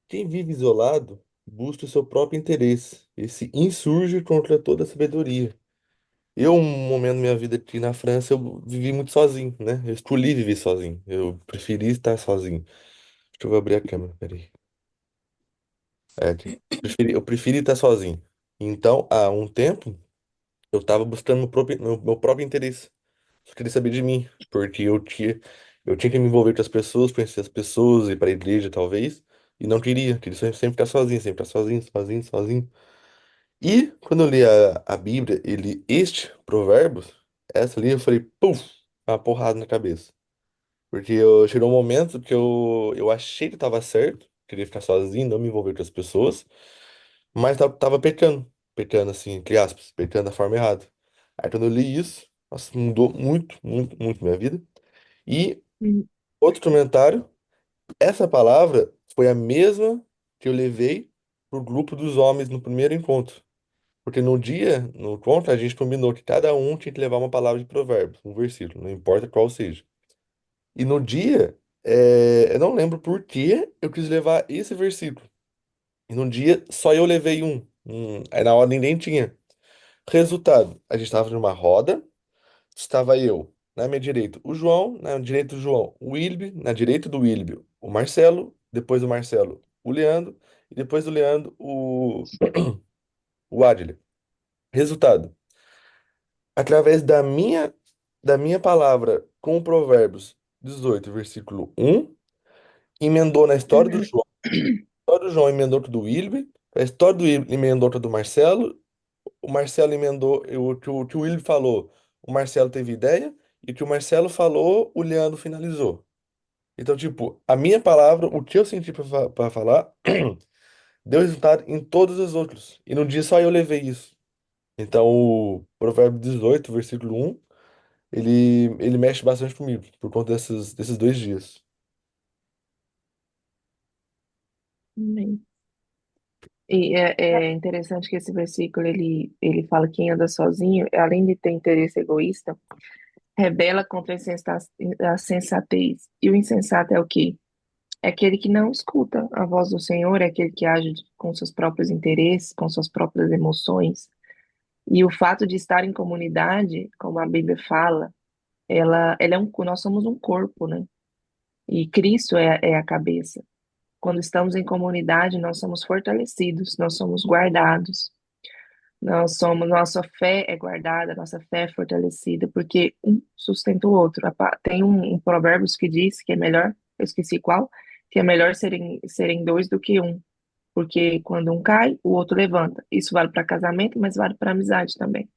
quem vive isolado busca o seu próprio interesse e se insurge contra toda a sabedoria. Eu, um momento da minha vida aqui na França, eu vivi muito sozinho, né? Eu escolhi viver sozinho. Eu preferi estar sozinho. Deixa eu abrir a câmera, peraí. É aqui. Eu preferi estar sozinho. Então, há um tempo, eu estava buscando meu próprio interesse. Só queria saber de mim, porque eu tinha que me envolver com as pessoas, conhecer as pessoas, ir para a igreja, talvez, e não queria sempre ficar sozinho, sempre ficar sozinho, sozinho, sozinho. E quando eu li a Bíblia e li este Provérbios, essa ali eu falei, puf, uma porrada na cabeça. Porque chegou um momento que eu achei que estava certo, queria ficar sozinho, não me envolver com as pessoas, mas tava pecando assim, entre aspas, pecando da forma errada. Aí quando eu li isso, nossa, mudou muito, muito, muito minha vida. E outro comentário, essa palavra foi a mesma que eu levei pro grupo dos homens no primeiro encontro. Porque no encontro, a gente combinou que cada um tinha que levar uma palavra de provérbios, um versículo, não importa qual seja. E no dia, eu não lembro por que eu quis levar esse versículo. E no dia, só eu levei um. Aí na hora ninguém tinha. Resultado, a gente estava numa roda, estava eu na minha direita, o João, na direita do João, o Wilby, na direita do Wilby, o Marcelo, depois do Marcelo, o Leandro, e depois do Leandro, o Adler. Resultado, através da minha palavra com Provérbios 18, versículo 1, emendou na história do João. A história do João emendou com a do Wilby, a história do Wilby emendou com a do Marcelo, o Marcelo emendou o que o Wilby falou, o Marcelo teve ideia, e o que o Marcelo falou, o Leandro finalizou. Então, tipo, a minha palavra, o que eu senti pra falar, deu resultado em todos os outros. E no dia só eu levei isso. Então, o Provérbio 18, versículo 1, ele mexe bastante comigo, por conta desses 2 dias. Amém. E é interessante que esse versículo ele fala que quem anda sozinho, além de ter interesse egoísta, rebela contra a sensatez. E o insensato é o quê? É aquele que não escuta a voz do Senhor, é aquele que age com seus próprios interesses, com suas próprias emoções. E o fato de estar em comunidade, como a Bíblia fala, nós somos um corpo, né? E Cristo é a cabeça. Quando estamos em comunidade, nós somos fortalecidos, nós somos guardados, nossa fé é guardada, nossa fé é fortalecida, porque um sustenta o outro. Tem um Provérbios que diz que é melhor, eu esqueci qual, que é melhor serem dois do que um, porque quando um cai, o outro levanta. Isso vale para casamento, mas vale para amizade também.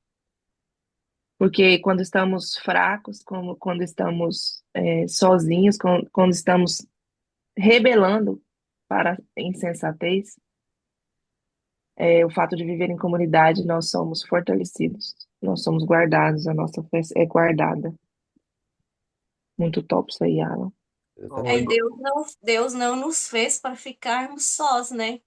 Porque quando estamos fracos, quando estamos sozinhos, quando estamos rebelando para a insensatez, o fato de viver em comunidade, nós somos fortalecidos, nós somos guardados, a nossa fé é guardada. Muito top isso aí, Alan. É, e Exatamente. Deus não nos fez para ficarmos sós, né?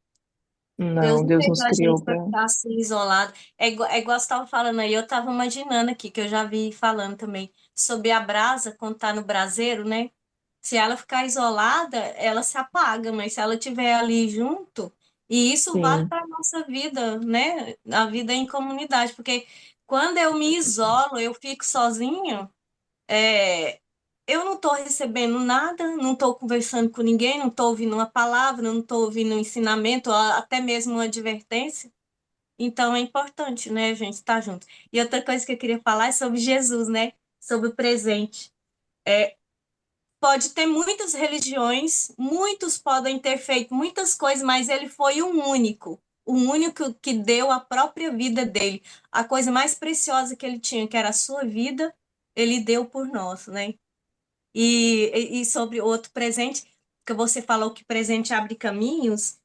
Deus Não, não Deus fez nos a criou gente para. para ficar assim isolado. É igual você estava falando aí, eu estava imaginando aqui, que eu já vi falando também, sobre a brasa, quando tá no braseiro, né? Se ela ficar isolada, ela se apaga, mas se ela estiver ali junto, e isso vale Sim, para a nossa vida, né? A vida em comunidade, porque quando eu me isolo, eu fico sozinho, é, eu não estou recebendo nada, não estou conversando com ninguém, não estou ouvindo uma palavra, não estou ouvindo um ensinamento, até mesmo uma advertência. Então é importante, né, a gente estar junto. E outra coisa que eu queria falar é sobre Jesus, né? Sobre o presente. Pode ter muitas religiões, muitos podem ter feito muitas coisas, mas ele foi o único que deu a própria vida dele. A coisa mais preciosa que ele tinha, que era a sua vida, ele deu por nós, né? E sobre outro presente, que você falou que presente abre caminhos,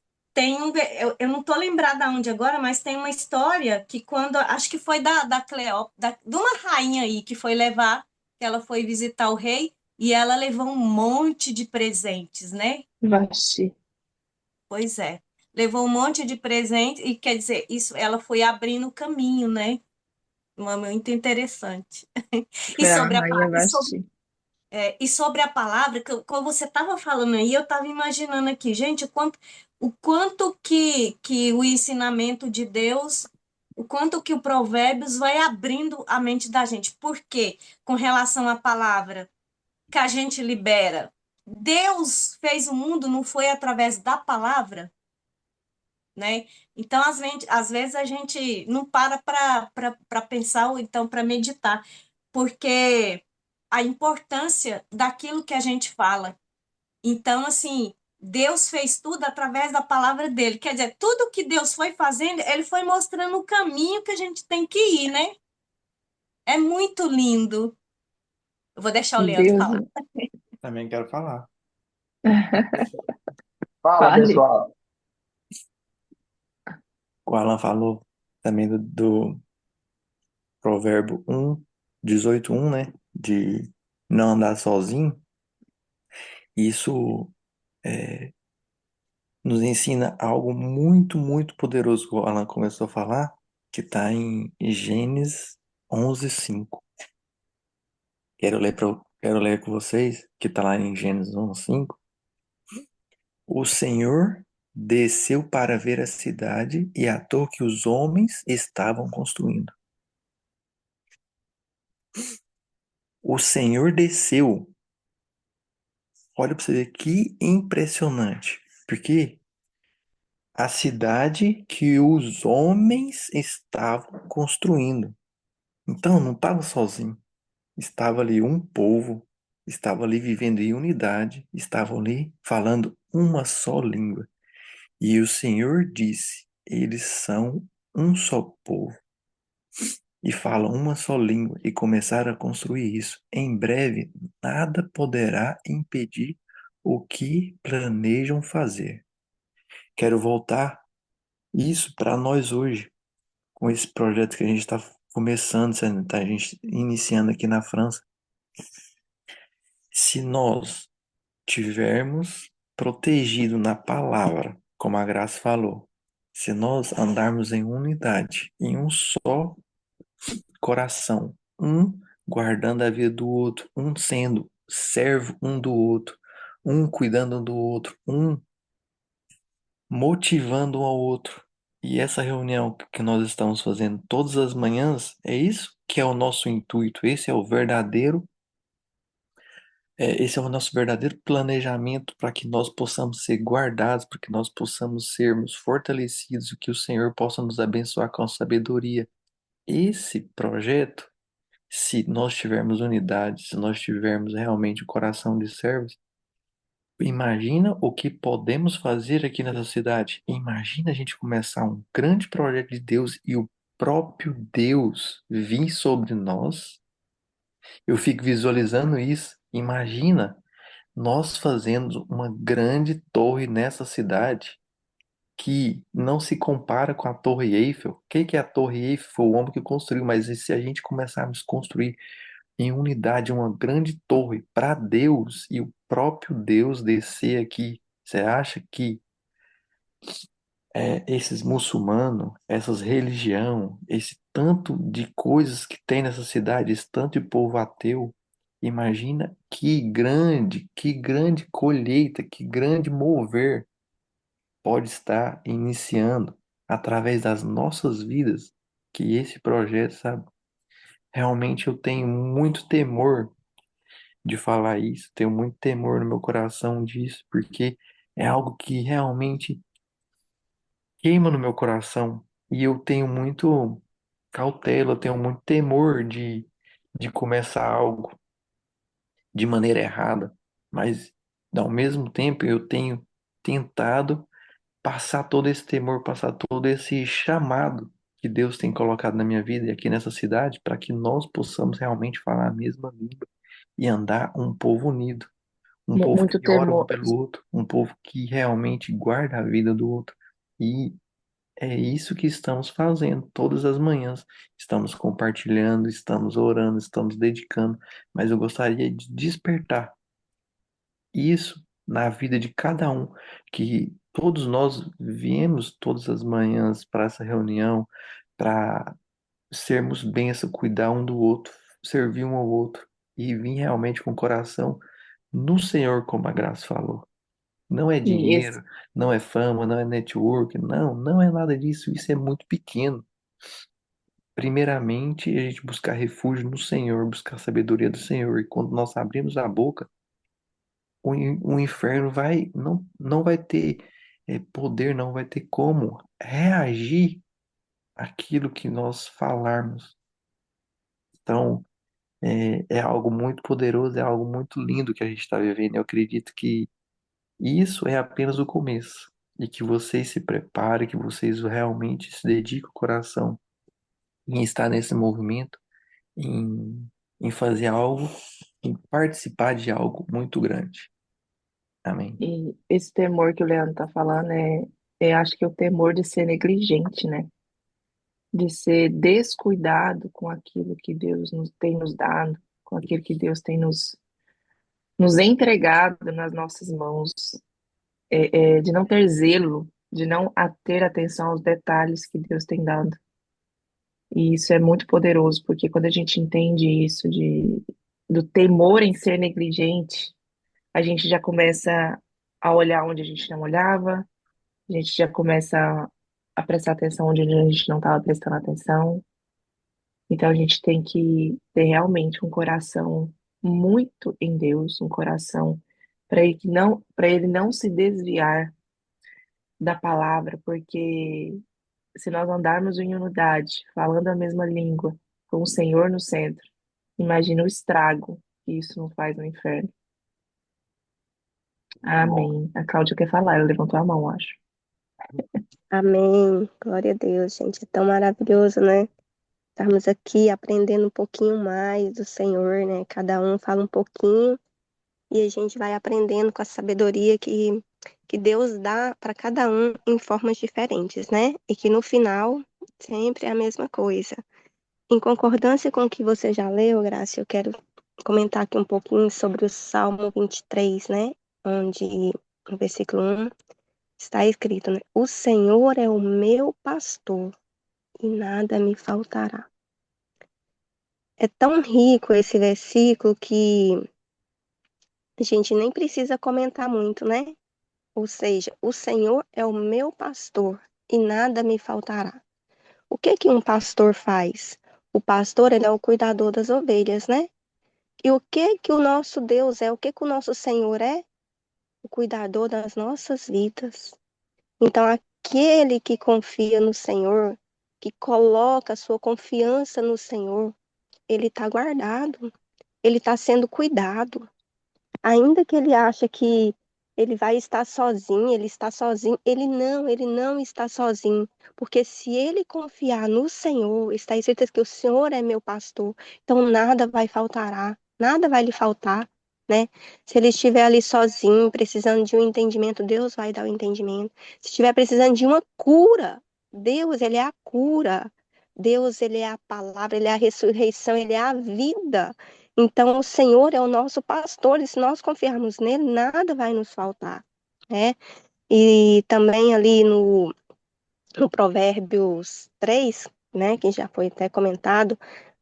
eu não tô lembrada onde agora, mas tem uma história que quando, acho que foi da Cleópatra, de uma rainha aí que foi levar, que ela foi visitar o rei, e ela levou um monte de presentes, né? Vaxi. Pois é. Levou um monte de presentes, e quer dizer, isso, ela foi abrindo o caminho, né? Muito interessante. E Foi a sobre a, rainha e sobre Vasti. E sobre a palavra, quando você estava falando aí, eu estava imaginando aqui, gente, o quanto que o ensinamento de Deus, o quanto que o Provérbios vai abrindo a mente da gente. Por quê? Com relação à palavra que a gente libera. Deus fez o mundo, não foi através da palavra, né? Então, às vezes a gente não para pensar ou então para meditar, porque a importância daquilo que a gente fala. Então, assim, Deus fez tudo através da palavra dele. Quer dizer, tudo que Deus foi fazendo, ele foi mostrando o caminho que a gente tem que ir, né? É muito lindo. Eu vou deixar o Leandro Deus. falar. Também quero falar. Fala, Fale. pessoal. O Alan falou também do provérbio 18:1, né? De não andar sozinho. Isso nos ensina algo muito, muito poderoso que o Alan começou a falar, que está em Gênesis 11:5. Quero ler com vocês, que está lá em Gênesis 11:5. O Senhor desceu para ver a cidade e a torre que os homens estavam construindo. O Senhor desceu. Olha para você ver que impressionante. Porque a cidade que os homens estavam construindo. Então, não estava sozinho. Estava ali um povo, estava ali vivendo em unidade, estavam ali falando uma só língua. E o Senhor disse: eles são um só povo e falam uma só língua e começaram a construir isso. Em breve, nada poderá impedir o que planejam fazer. Quero voltar isso para nós hoje. com esse projeto que a gente está começando, tá, a gente iniciando aqui na França, se nós tivermos protegido na palavra, como a Graça falou, se nós andarmos em unidade, em um só coração, um guardando a vida do outro, um sendo servo um do outro, um cuidando do outro, um motivando um ao outro. E essa reunião que nós estamos fazendo todas as manhãs, é isso que é o nosso intuito, esse é o nosso verdadeiro planejamento para que nós possamos ser guardados, para que nós possamos sermos fortalecidos e que o Senhor possa nos abençoar com sabedoria. Esse projeto, se nós tivermos unidade, se nós tivermos realmente o coração de servos, imagina o que podemos fazer aqui nessa cidade. Imagina a gente começar um grande projeto de Deus e o próprio Deus vir sobre nós. Eu fico visualizando isso. Imagina nós fazendo uma grande torre nessa cidade que não se compara com a Torre Eiffel. O que que é a Torre Eiffel? Foi o homem que construiu, mas e se a gente começarmos a construir em unidade uma grande torre para Deus e o próprio Deus descer aqui, você acha que esses muçulmanos, essas religião, esse tanto de coisas que tem nessa cidade, esse tanto de povo ateu, imagina que grande colheita, que grande mover pode estar iniciando através das nossas vidas, que esse projeto, sabe? Realmente eu tenho muito temor de falar isso, tenho muito temor no meu coração disso, porque é algo que realmente queima no meu coração e eu tenho muito cautela, eu tenho muito temor de começar algo de maneira errada, mas ao mesmo tempo eu tenho tentado passar todo esse temor, passar todo esse chamado que Deus tem colocado na minha vida e aqui nessa cidade, para que nós possamos realmente falar a mesma língua e andar um povo unido, um povo Muito que ora um temor. pelo outro, um povo que realmente guarda a vida do outro. E é isso que estamos fazendo todas as manhãs. Estamos compartilhando, estamos orando, estamos dedicando, mas eu gostaria de despertar isso na vida de cada um, que todos nós viemos todas as manhãs para essa reunião, para sermos bênção, cuidar um do outro, servir um ao outro e vir realmente com o coração no Senhor, como a Graça falou. Não é E esse, dinheiro, não é fama, não é network, não, não é nada disso, isso é muito pequeno. Primeiramente, a gente buscar refúgio no Senhor, buscar a sabedoria do Senhor, e quando nós abrimos a boca, o inferno não vai ter poder, não vai ter como reagir àquilo que nós falarmos. Então, é algo muito poderoso, é algo muito lindo que a gente está vivendo. Eu acredito que isso é apenas o começo. E que vocês se preparem, que vocês realmente se dediquem o coração em estar nesse movimento, em, em fazer algo, em participar de algo muito grande. Amém. e esse temor que o Leandro tá falando acho que é o temor de ser negligente, né? De ser descuidado com aquilo que Deus tem nos dado, com aquilo que Deus tem nos entregado nas nossas mãos, de não ter zelo, de não ter atenção aos detalhes que Deus tem dado. E isso é muito poderoso, porque quando a gente entende isso do temor em ser negligente, a gente já começa a olhar onde a gente não olhava, a gente já começa a prestar atenção onde a gente não estava prestando atenção. Então a gente tem que ter realmente um coração muito em Deus, um coração para ele não se desviar da palavra, porque se nós andarmos em unidade, falando a mesma língua, com o Senhor no centro, imagina o estrago que isso não faz no inferno. Amém. A Cláudia quer falar, ela levantou a mão, acho. Amém. Glória a Deus, gente. É tão maravilhoso, né? Estarmos aqui aprendendo um pouquinho mais do Senhor, né? Cada um fala um pouquinho e a gente vai aprendendo com a sabedoria que Deus dá para cada um em formas diferentes, né? E que no final Sempre a mesma coisa. Em concordância com o que você já leu, Graça, eu quero comentar aqui um pouquinho sobre o Salmo 23, né? Onde, no versículo 1, está escrito, né? O Senhor é o meu pastor e nada me faltará. É tão rico esse versículo que a gente nem precisa comentar muito, né? Ou seja, o Senhor é o meu pastor e nada me faltará. O que que um pastor faz? O pastor, ele é o cuidador das ovelhas, né? E o que que o nosso Deus é? O que que o nosso Senhor é? O cuidador das nossas vidas. Então, aquele que confia no Senhor, que coloca a sua confiança no Senhor, ele está guardado, ele está sendo cuidado. Ainda que ele acha que ele vai estar sozinho, ele está sozinho, ele não está sozinho, porque se ele confiar no Senhor, está escrito que o Senhor é meu pastor, então nada vai faltará, nada vai lhe faltar, né? Se ele estiver ali sozinho, precisando de um entendimento, Deus vai dar o entendimento. Se estiver precisando de uma cura, Deus, ele é a cura. Deus, ele é a palavra, ele é a ressurreição, ele é a vida. Então, o Senhor é o nosso pastor, e se nós confiarmos nele, nada vai nos faltar, né? E também ali no Provérbios 3, né, que já foi até comentado,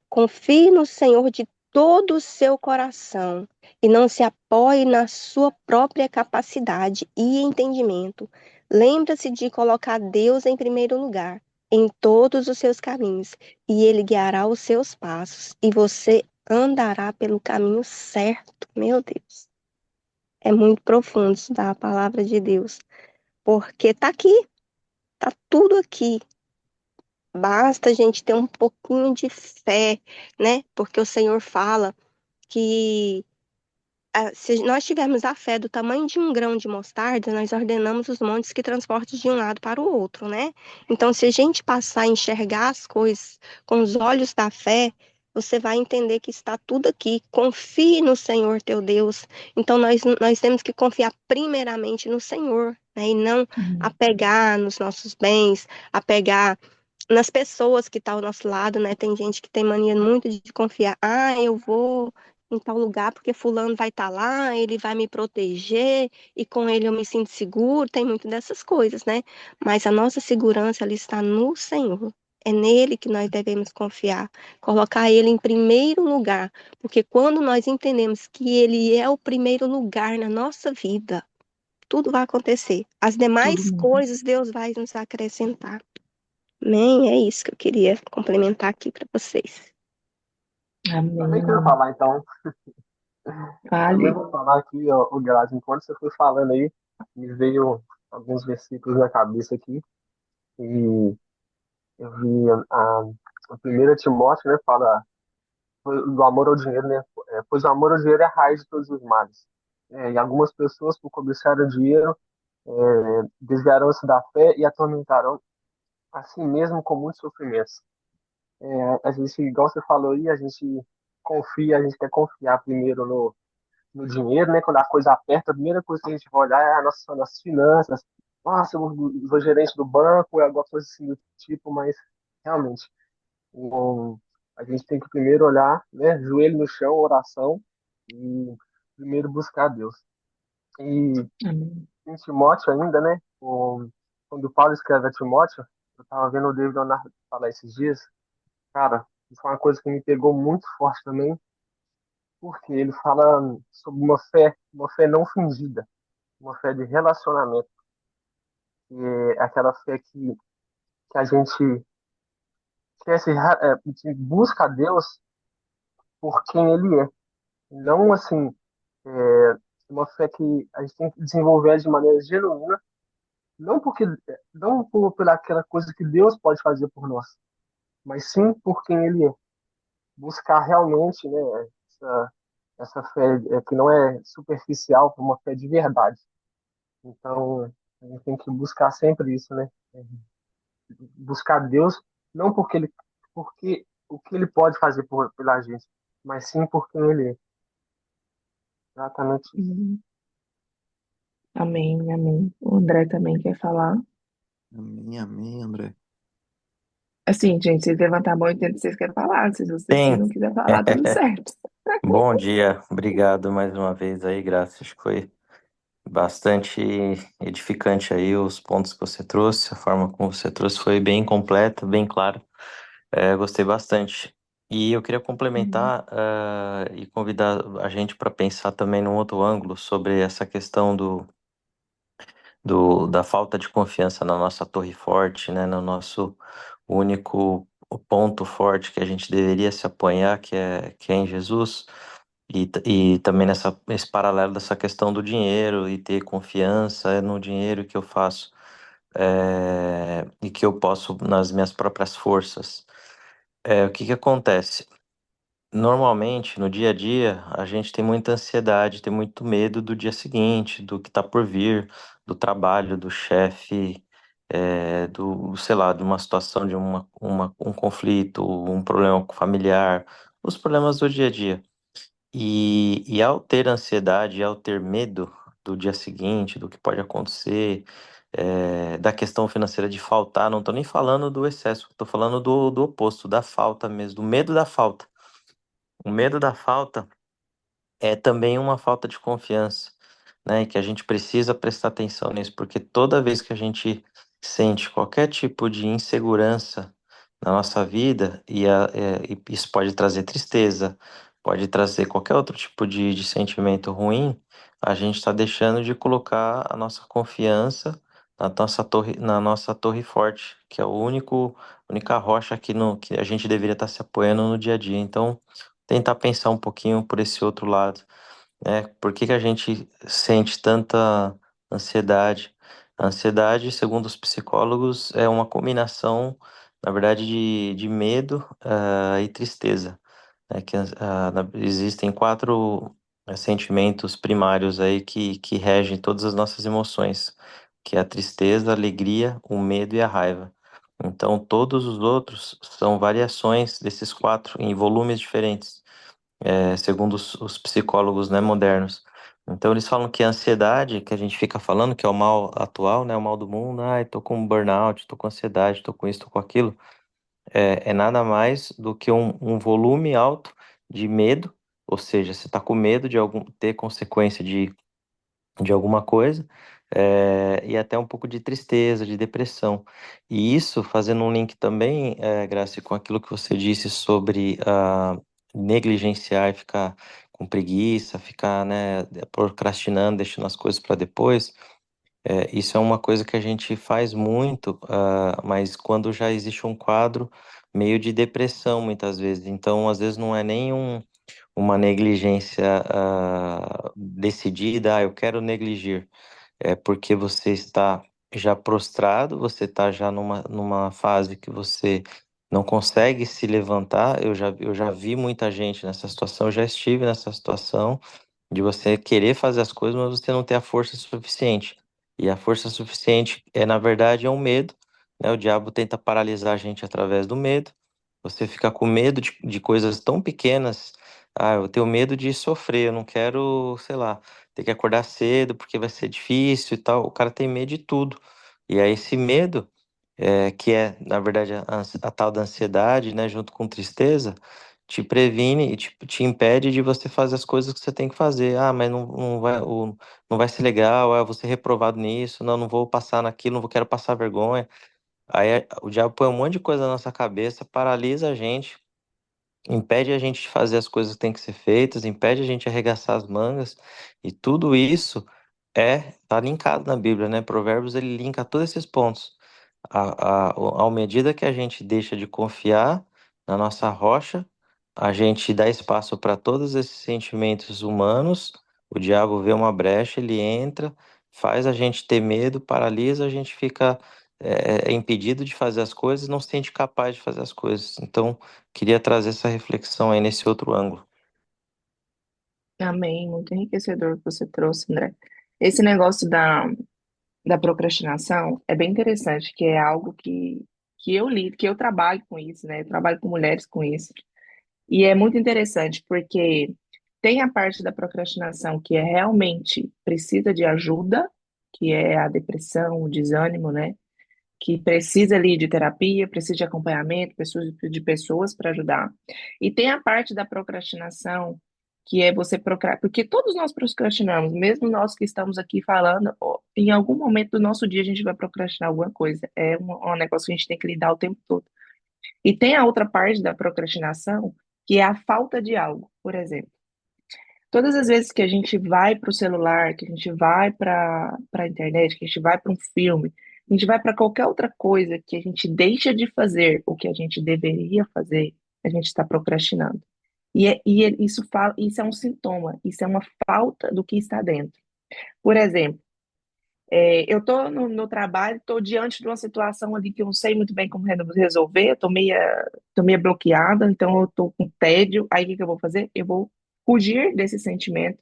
confie no Senhor de todo o seu coração e não se apoie na sua própria capacidade e entendimento. Lembra-se de colocar Deus em primeiro lugar em todos os seus caminhos e ele guiará os seus passos e você andará pelo caminho certo. Meu Deus, é muito profundo estudar a palavra de Deus, porque tá aqui, tá tudo aqui. Basta a gente ter um pouquinho de fé, né? Porque o Senhor fala que se nós tivermos a fé do tamanho de um grão de mostarda, nós ordenamos os montes que transportem de um lado para o outro, né? Então, se a gente passar a enxergar as coisas com os olhos da fé, você vai entender que está tudo aqui. Confie no Senhor teu Deus. Então, nós temos que confiar primeiramente no Senhor, né? E não Uhum. apegar nos nossos bens, apegar nas pessoas que estão ao nosso lado, né? Tem gente que tem mania muito de confiar. Ah, eu vou em tal lugar porque fulano vai estar lá, ele vai me proteger e com ele eu me sinto seguro. Tem muito dessas coisas, né? Mas a nossa segurança ela está no Senhor. É nele que nós devemos confiar, colocar ele em primeiro lugar, porque quando nós entendemos que ele é o primeiro lugar na nossa vida, tudo vai acontecer. As Tudo demais mundo. coisas Deus vai nos acrescentar. Amém? É isso que eu queria complementar aqui para vocês. Também quero Amém. falar, então. Também Fale. vou falar aqui, ó, o Grazi, enquanto você foi falando aí, me veio alguns versículos na cabeça aqui. E eu vi a primeira Timóteo, né, fala do amor ao dinheiro, né? Pois o amor ao dinheiro é a raiz de todos os males. E algumas pessoas, por cobiçar o dinheiro, desviarão-se da fé e atormentarão a si mesmo com muitos sofrimentos. A gente, igual você falou aí, a gente confia, a gente quer confiar primeiro no dinheiro, né? Quando a coisa aperta, a primeira coisa que a gente vai olhar é nossas finanças. Nossa, eu vou gerente do banco, é alguma coisa assim do tipo, mas realmente, um, a gente tem que primeiro olhar, né? Joelho no chão, oração, e primeiro buscar Deus. E Amém. em Timóteo ainda, né? Quando Paulo escreve a Timóteo, eu estava vendo o David Leonardo falar esses dias, cara, isso é uma coisa que me pegou muito forte também, porque ele fala sobre uma fé não fingida, uma fé de relacionamento, que é aquela fé que a gente que busca a Deus por quem Ele é, não assim, é, uma fé que a gente tem que desenvolver de maneira genuína, não porque não pela aquela coisa que Deus pode fazer por nós, mas sim por quem Ele é. Buscar realmente, né, essa, essa fé que não é superficial, uma fé de verdade. Então, a gente tem que buscar sempre isso, né? Buscar Deus não porque o que ele pode fazer pela gente, mas sim por quem ele é. Exatamente isso. Uhum. Amém, amém. O André também quer falar. Amém, amém, André. Assim, gente, se levantar a mão, eu entendo que vocês querem falar. Se vocês Sim. não quiserem falar, tudo certo. Bom dia, obrigado mais uma vez aí, Graça. Acho que foi bastante edificante aí os pontos que você trouxe, a forma como você trouxe foi bem completa, bem clara. Gostei bastante. E eu queria Uhum. complementar, e convidar a gente para pensar também num outro ângulo sobre essa questão da falta de confiança na nossa torre forte, né, no nosso único ponto forte que a gente deveria se apoiar, que é em Jesus, e também nesse paralelo dessa questão do dinheiro e ter confiança no dinheiro que eu faço, e que eu posso nas minhas próprias forças. O que que acontece? Normalmente, no dia a dia, a gente tem muita ansiedade, tem muito medo do dia seguinte, do que está por vir, do trabalho, do chefe, sei lá, de uma situação, de um conflito, um problema familiar, os problemas do dia a dia. E ao ter ansiedade, ao ter medo do dia seguinte, do que pode acontecer, da questão financeira de faltar, não estou nem falando do excesso, estou falando do oposto, da falta mesmo, do medo da falta. O medo da falta é também uma falta de confiança, né? E que a gente precisa prestar atenção nisso, porque toda vez que a gente sente qualquer tipo de insegurança na nossa vida, e isso pode trazer tristeza, pode trazer qualquer outro tipo de sentimento ruim, a gente está deixando de colocar a nossa confiança na nossa torre forte, que é única rocha que a gente deveria estar se apoiando no dia a dia. Então, tentar pensar um pouquinho por esse outro lado, né? Por que que a gente sente tanta ansiedade? A ansiedade, segundo os psicólogos, é uma combinação, na verdade, de medo, e tristeza, né? Existem quatro sentimentos primários aí que regem todas as nossas emoções, que é a tristeza, a alegria, o medo e a raiva. Então, todos os outros são variações desses quatro em volumes diferentes, segundo os psicólogos, né, modernos. Então eles falam que a ansiedade, que a gente fica falando, que é o mal atual, né, o mal do mundo, ai, tô com burnout, tô com ansiedade, tô com isso, tô com aquilo, é nada mais do que um volume alto de medo, ou seja, você tá com medo de ter consequência de alguma coisa, e até um pouco de tristeza, de depressão. E isso, fazendo um link também, Graci, com aquilo que você disse sobre negligenciar e ficar com preguiça, ficar, né, procrastinando, deixando as coisas para depois. Isso é uma coisa que a gente faz muito, mas quando já existe um quadro meio de depressão, muitas vezes. Então, às vezes não é nem uma negligência decidida, eu quero negligir. É porque você está já prostrado, você está já numa fase que você não consegue se levantar. Eu já vi muita gente nessa situação, eu já estive nessa situação de você querer fazer as coisas, mas você não ter a força suficiente. E a força suficiente na verdade, é um medo, né? O diabo tenta paralisar a gente através do medo. Você fica com medo de coisas tão pequenas. Ah, eu tenho medo de sofrer, eu não quero, sei lá, ter que acordar cedo porque vai ser difícil e tal. O cara tem medo de tudo. E aí esse medo, que é, na verdade, a tal da ansiedade, né, junto com tristeza, te previne e te impede de você fazer as coisas que você tem que fazer. Ah, mas não vai ser legal, eu vou ser reprovado nisso, não vou passar naquilo, não vou, quero passar vergonha. Aí o diabo põe um monte de coisa na nossa cabeça, paralisa a gente, impede a gente de fazer as coisas que têm que ser feitas, impede a gente de arregaçar as mangas, e tudo isso tá linkado na Bíblia, né? Provérbios ele linka todos esses pontos. À medida que a gente deixa de confiar na nossa rocha, a gente dá espaço para todos esses sentimentos humanos, o diabo vê uma brecha, ele entra, faz a gente ter medo, paralisa, a gente fica impedido de fazer as coisas, não se sente capaz de fazer as coisas. Então, queria trazer essa reflexão aí nesse outro ângulo. Amém. Muito enriquecedor que você trouxe, André. Esse negócio da procrastinação é bem interessante, que é algo que eu lido, que eu trabalho com isso, né? Eu trabalho com mulheres com isso. E é muito interessante, porque tem a parte da procrastinação que é realmente precisa de ajuda, que é a depressão, o desânimo, né? que precisa ali de terapia, precisa de acompanhamento, precisa de pessoas para ajudar. E tem a parte da procrastinação, que é você procrastinar, porque todos nós procrastinamos, mesmo nós que estamos aqui falando, em algum momento do nosso dia a gente vai procrastinar alguma coisa. É um negócio que a gente tem que lidar o tempo todo. E tem a outra parte da procrastinação, que é a falta de algo. Por exemplo, todas as vezes que a gente vai para o celular, que a gente vai para a internet, que a gente vai para um filme, a gente vai para qualquer outra coisa que a gente deixa de fazer o que a gente deveria fazer, a gente está procrastinando. Isso é um sintoma, isso é uma falta do que está dentro. Por exemplo, eu estou no trabalho, estou diante de uma situação ali que eu não sei muito bem como resolver, eu tô meia bloqueada, então eu estou com tédio, aí o que que eu vou fazer? Eu vou fugir desse sentimento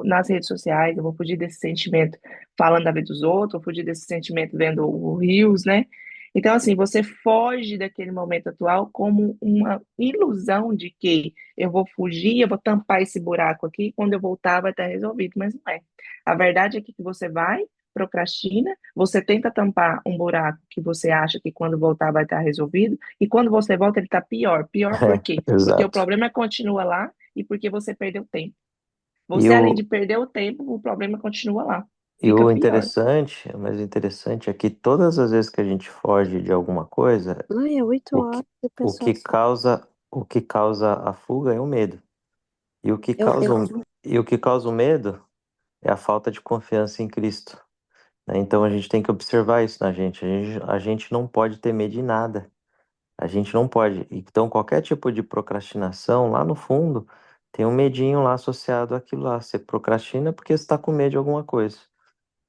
nas redes sociais, eu vou fugir desse sentimento falando da vida dos outros, vou fugir desse sentimento vendo o Reels, né? Então, assim, você foge daquele momento atual como uma ilusão de que eu vou fugir, eu vou tampar esse buraco aqui, quando eu voltar vai estar resolvido, mas não é. A verdade é que você vai, procrastina, você tenta tampar um buraco que você acha que quando voltar vai estar resolvido, e quando você volta ele está pior. Pior por quê? Porque o Exato. problema continua lá e porque você perdeu tempo. E Você, além de o, perder o tempo, o problema continua lá. e Fica o pior. interessante, mas o interessante é que todas as vezes que a gente foge de alguma coisa, Ai, é 8 horas e o o pessoal que só. causa a fuga é o medo. E o que Eu, causa, eu, e o que causa o medo é a falta de confiança em Cristo, né? Então a gente tem que observar isso na gente. A gente não pode ter medo de nada. A gente não pode. Então qualquer tipo de procrastinação, lá no fundo, tem um medinho lá associado àquilo lá. Você procrastina porque você está com medo de alguma coisa,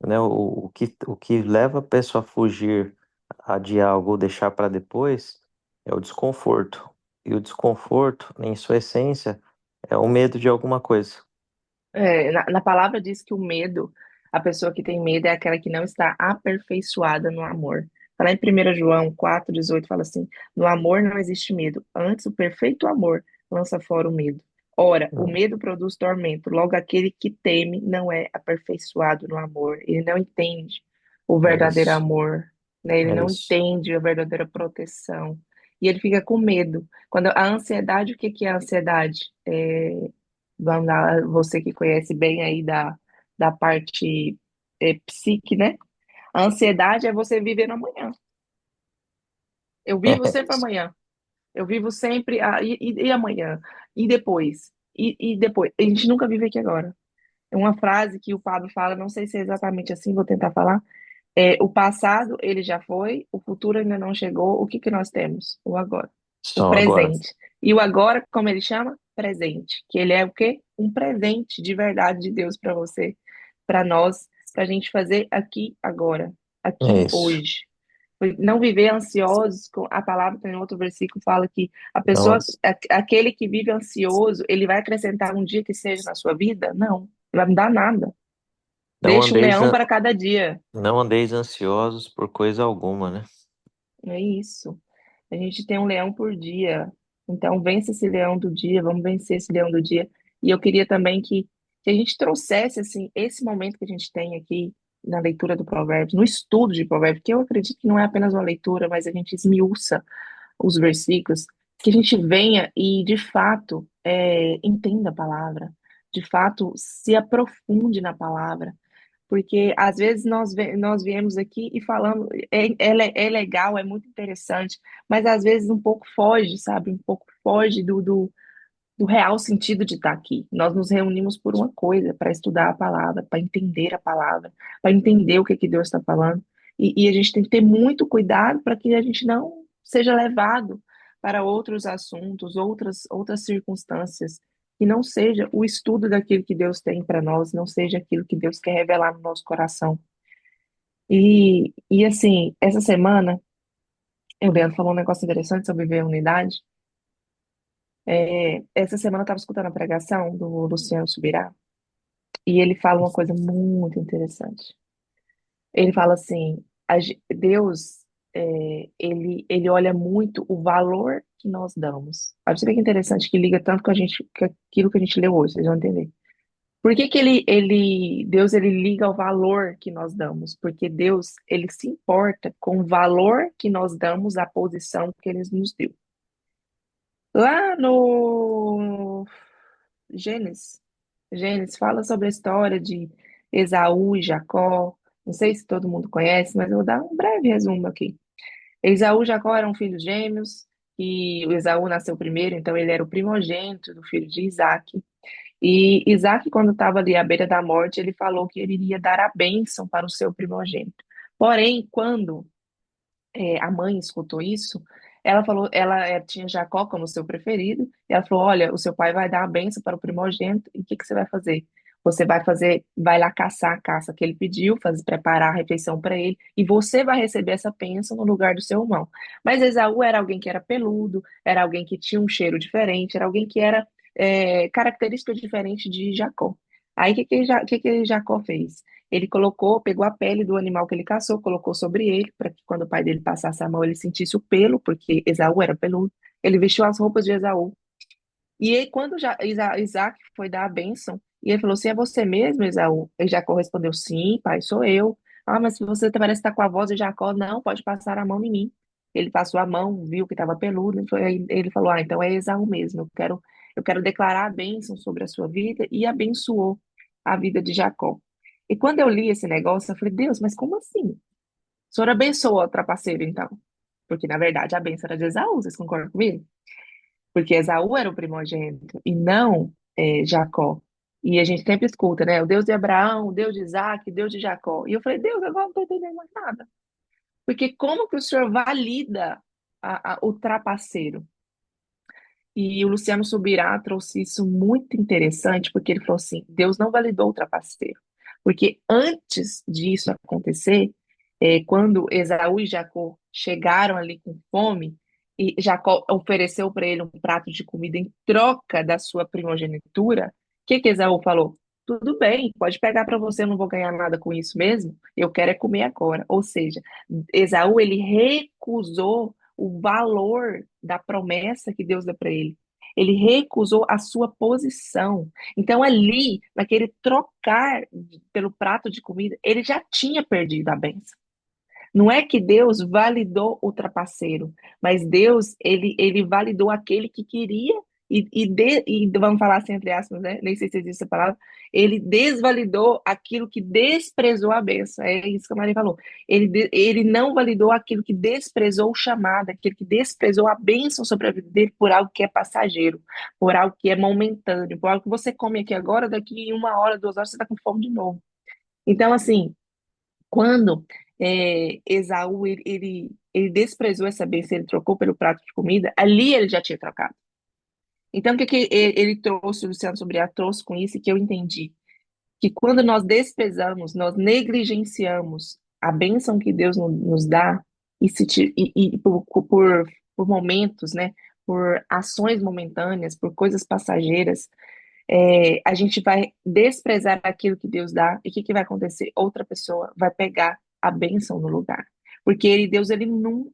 né? O que leva a pessoa a fugir, a adiar algo ou deixar para depois é o desconforto. E o desconforto, em sua essência, é o medo de alguma coisa. Na palavra diz que o medo, a pessoa que tem medo é aquela que não está aperfeiçoada no amor. Fala em 1 João 4,18, fala assim: no amor não existe medo, antes o perfeito amor lança fora o medo. Ora, o medo produz tormento, logo aquele que teme não é aperfeiçoado no amor, ele não entende o É verdadeiro isso. amor, né? Ele É não isso. entende a verdadeira proteção. E ele fica com medo. Quando a ansiedade, o que que é a ansiedade? Vamos lá, você que conhece bem aí da parte psique, né? A ansiedade é você viver no amanhã. Eu vivo sempre amanhã. Eu vivo sempre e amanhã. E depois. E depois. A gente nunca vive aqui agora. É uma frase que o Pablo fala, não sei se é exatamente assim, vou tentar falar. O passado, ele já foi, o futuro ainda não chegou. O que que nós temos? O agora. O Só agora. presente. E o agora, como ele chama? Presente. Que ele é o quê? Um presente de verdade de Deus para você, para nós, para a gente fazer aqui agora, É aqui isso. hoje. Não viver ansiosos, a palavra tem outro versículo fala que a Não, pessoa, aquele que vive ansioso, ele vai acrescentar um dia que seja na sua vida? Não, não vai mudar nada. não Deixa um andeis, leão para cada dia. não andeis ansiosos por coisa alguma, né? É isso. A gente tem um leão por dia. Então, vence esse leão do dia, vamos vencer esse leão do dia. E eu queria também que a gente trouxesse, assim, esse momento que a gente tem aqui na leitura do Provérbios, no estudo de Provérbios, que eu acredito que não é apenas uma leitura, mas a gente esmiuça os versículos, que a gente venha e, de fato, entenda a palavra, de fato, se aprofunde na palavra, porque às vezes nós viemos aqui e falamos, é legal, é muito interessante, mas às vezes um pouco foge, sabe? Um pouco foge do real sentido de estar aqui. Nós nos reunimos por uma coisa, para estudar a palavra, para entender a palavra, para entender o que que Deus está falando. E a gente tem que ter muito cuidado para que a gente não seja levado para outros assuntos, outras circunstâncias, que não seja o estudo daquilo que Deus tem para nós, não seja aquilo que Deus quer revelar no nosso coração. E assim, essa semana, o Leandro falou um negócio interessante sobre ver a unidade. Essa semana eu estava escutando a pregação do Luciano Subirá e ele fala uma coisa muito interessante. Ele fala assim, Deus, ele olha muito o valor que nós damos. Olha, você vê que interessante que liga tanto com a gente, com aquilo que a gente leu hoje, vocês vão entender. Por que que Deus, ele liga ao valor que nós damos? Porque Deus, ele se importa com o valor que nós damos à posição que ele nos deu. Lá no Gênesis, Gênesis fala sobre a história de Esaú e Jacó. Não sei se todo mundo conhece, mas eu vou dar um breve resumo aqui. Esaú e Jacó eram filhos gêmeos, e o Esaú nasceu primeiro, então ele era o primogênito do filho de Isaac. E Isaac, quando estava ali à beira da morte, ele falou que ele iria dar a bênção para o seu primogênito. Porém, quando a mãe escutou isso, ela falou, ela tinha Jacó como seu preferido, e ela falou: Olha, o seu pai vai dar a bênção para o primogênito, e o que que você vai fazer? Você vai fazer, vai lá caçar a caça que ele pediu, preparar a refeição para ele, e você vai receber essa bênção no lugar do seu irmão. Mas Esaú era alguém que era peludo, era alguém que tinha um cheiro diferente, era alguém que era característica diferente de Jacó. Aí o que que Jacó fez? Ele colocou, pegou a pele do animal que ele caçou, colocou sobre ele, para que quando o pai dele passasse a mão, ele sentisse o pelo, porque Esaú era peludo. Ele vestiu as roupas de Esaú. E aí, quando Isaac foi dar a bênção, e ele falou: Se é você mesmo, Esaú? Ele Jacó respondeu: Sim, pai, sou eu. Ah, mas se você parece estar com a voz de Jacó, não, pode passar a mão em mim. Ele passou a mão, viu que estava peludo, ele falou: Ah, então é Esaú mesmo. Eu quero declarar a bênção sobre a sua vida, e abençoou a vida de Jacó. E quando eu li esse negócio, eu falei: Deus, mas como assim? O senhor abençoou o trapaceiro, então? Porque, na verdade, a bênção era de Esaú, vocês concordam comigo? Porque Esaú era o primogênito e não Jacó. E a gente sempre escuta, né? O Deus de Abraão, o Deus de Isaac, o Deus de Jacó. E eu falei: Deus, agora não estou entendendo mais nada. Porque como que o senhor valida o trapaceiro? E o Luciano Subirá trouxe isso muito interessante, porque ele falou assim: Deus não validou o trapaceiro. Porque antes disso acontecer, quando Esaú e Jacó chegaram ali com fome, e Jacó ofereceu para ele um prato de comida em troca da sua primogenitura, o que que Esaú falou? Tudo bem, pode pegar para você, eu não vou ganhar nada com isso mesmo, eu quero é comer agora. Ou seja, Esaú, ele recusou o valor da promessa que Deus deu para ele. Ele recusou a sua posição. Então, ali, naquele trocar pelo prato de comida, ele já tinha perdido a bênção. Não é que Deus validou o trapaceiro, mas Deus, ele validou aquele que queria e vamos falar assim, entre aspas, né? Nem sei se existe essa palavra. Ele desvalidou aquilo que desprezou a bênção. É isso que a Maria falou. Ele não validou aquilo que desprezou o chamado, aquilo que desprezou a bênção sobre a vida dele por algo que é passageiro, por algo que é momentâneo, por algo que você come aqui agora, daqui 1 hora, 2 horas, você está com fome de novo. Então, assim, quando Esaú ele desprezou essa bênção, ele trocou pelo prato de comida, ali ele já tinha trocado. Então, o que que ele trouxe, o Luciano Subirá trouxe com isso, e que eu entendi? Que quando nós desprezamos, nós negligenciamos a bênção que Deus nos dá, e por momentos, né, por ações momentâneas, por coisas passageiras, a gente vai desprezar aquilo que Deus dá, e o que que vai acontecer? Outra pessoa vai pegar a bênção no lugar. Porque Deus, ele nunca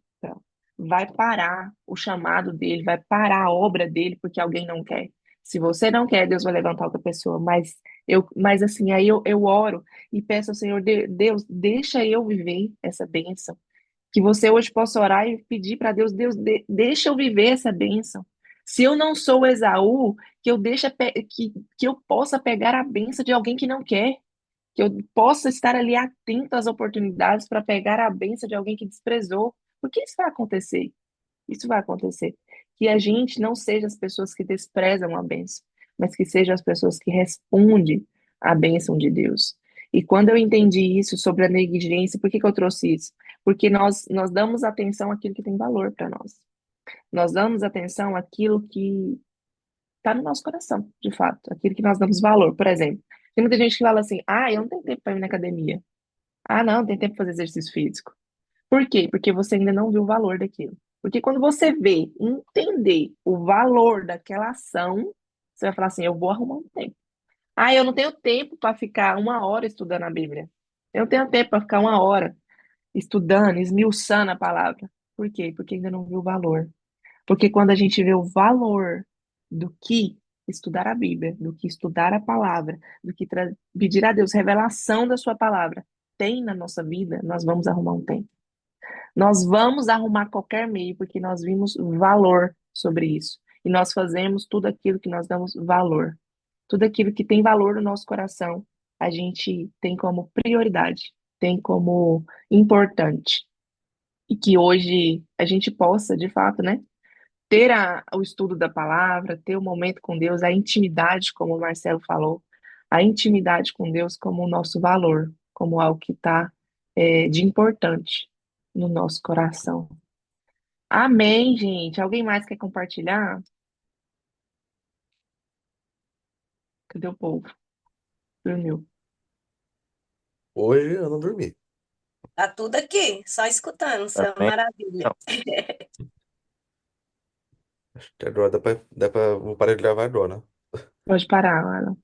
vai parar o chamado dele, vai parar a obra dele porque alguém não quer. Se você não quer, Deus vai levantar outra pessoa. Mas assim, aí eu oro e peço ao Senhor: Deus, deixa eu viver essa bênção. Que você hoje possa orar e pedir para Deus: Deus, deixa eu viver essa bênção. Se eu não sou Esaú, que eu deixa, que eu possa pegar a bênção de alguém que não quer, que eu possa estar ali atento às oportunidades para pegar a bênção de alguém que desprezou. Porque isso vai acontecer. Isso vai acontecer. Que a gente não seja as pessoas que desprezam a bênção, mas que sejam as pessoas que respondem à bênção de Deus. E quando eu entendi isso sobre a negligência, por que que eu trouxe isso? Porque nós damos atenção àquilo que tem valor para nós. Nós damos atenção àquilo que está no nosso coração, de fato, aquilo que nós damos valor. Por exemplo, tem muita gente que fala assim: Ah, eu não tenho tempo para ir na academia. Ah, não tem tempo para fazer exercício físico. Por quê? Porque você ainda não viu o valor daquilo. Porque quando você vê, entender o valor daquela ação, você vai falar assim: Eu vou arrumar um tempo. Ah, eu não tenho tempo para ficar 1 hora estudando a Bíblia. Eu não tenho tempo para ficar 1 hora estudando, esmiuçando a palavra. Por quê? Porque ainda não viu o valor. Porque quando a gente vê o valor do que estudar a Bíblia, do que estudar a palavra, do que pedir a Deus revelação da sua palavra, tem na nossa vida, nós vamos arrumar um tempo. Nós vamos arrumar qualquer meio, porque nós vimos valor sobre isso. E nós fazemos tudo aquilo que nós damos valor. Tudo aquilo que tem valor no nosso coração, a gente tem como prioridade, tem como importante. E que hoje a gente possa, de fato, né, ter o estudo da palavra, ter o momento com Deus, a intimidade, como o Marcelo falou, a intimidade com Deus como o nosso valor, como algo que está de importante no nosso coração. Amém, gente. Alguém mais quer compartilhar? Cadê o povo? Dormiu. Hoje eu não dormi. Tá tudo aqui, só escutando, sua Amém. maravilha. Não, Acho que agora vou parar de gravar agora. Pode parar, Alan.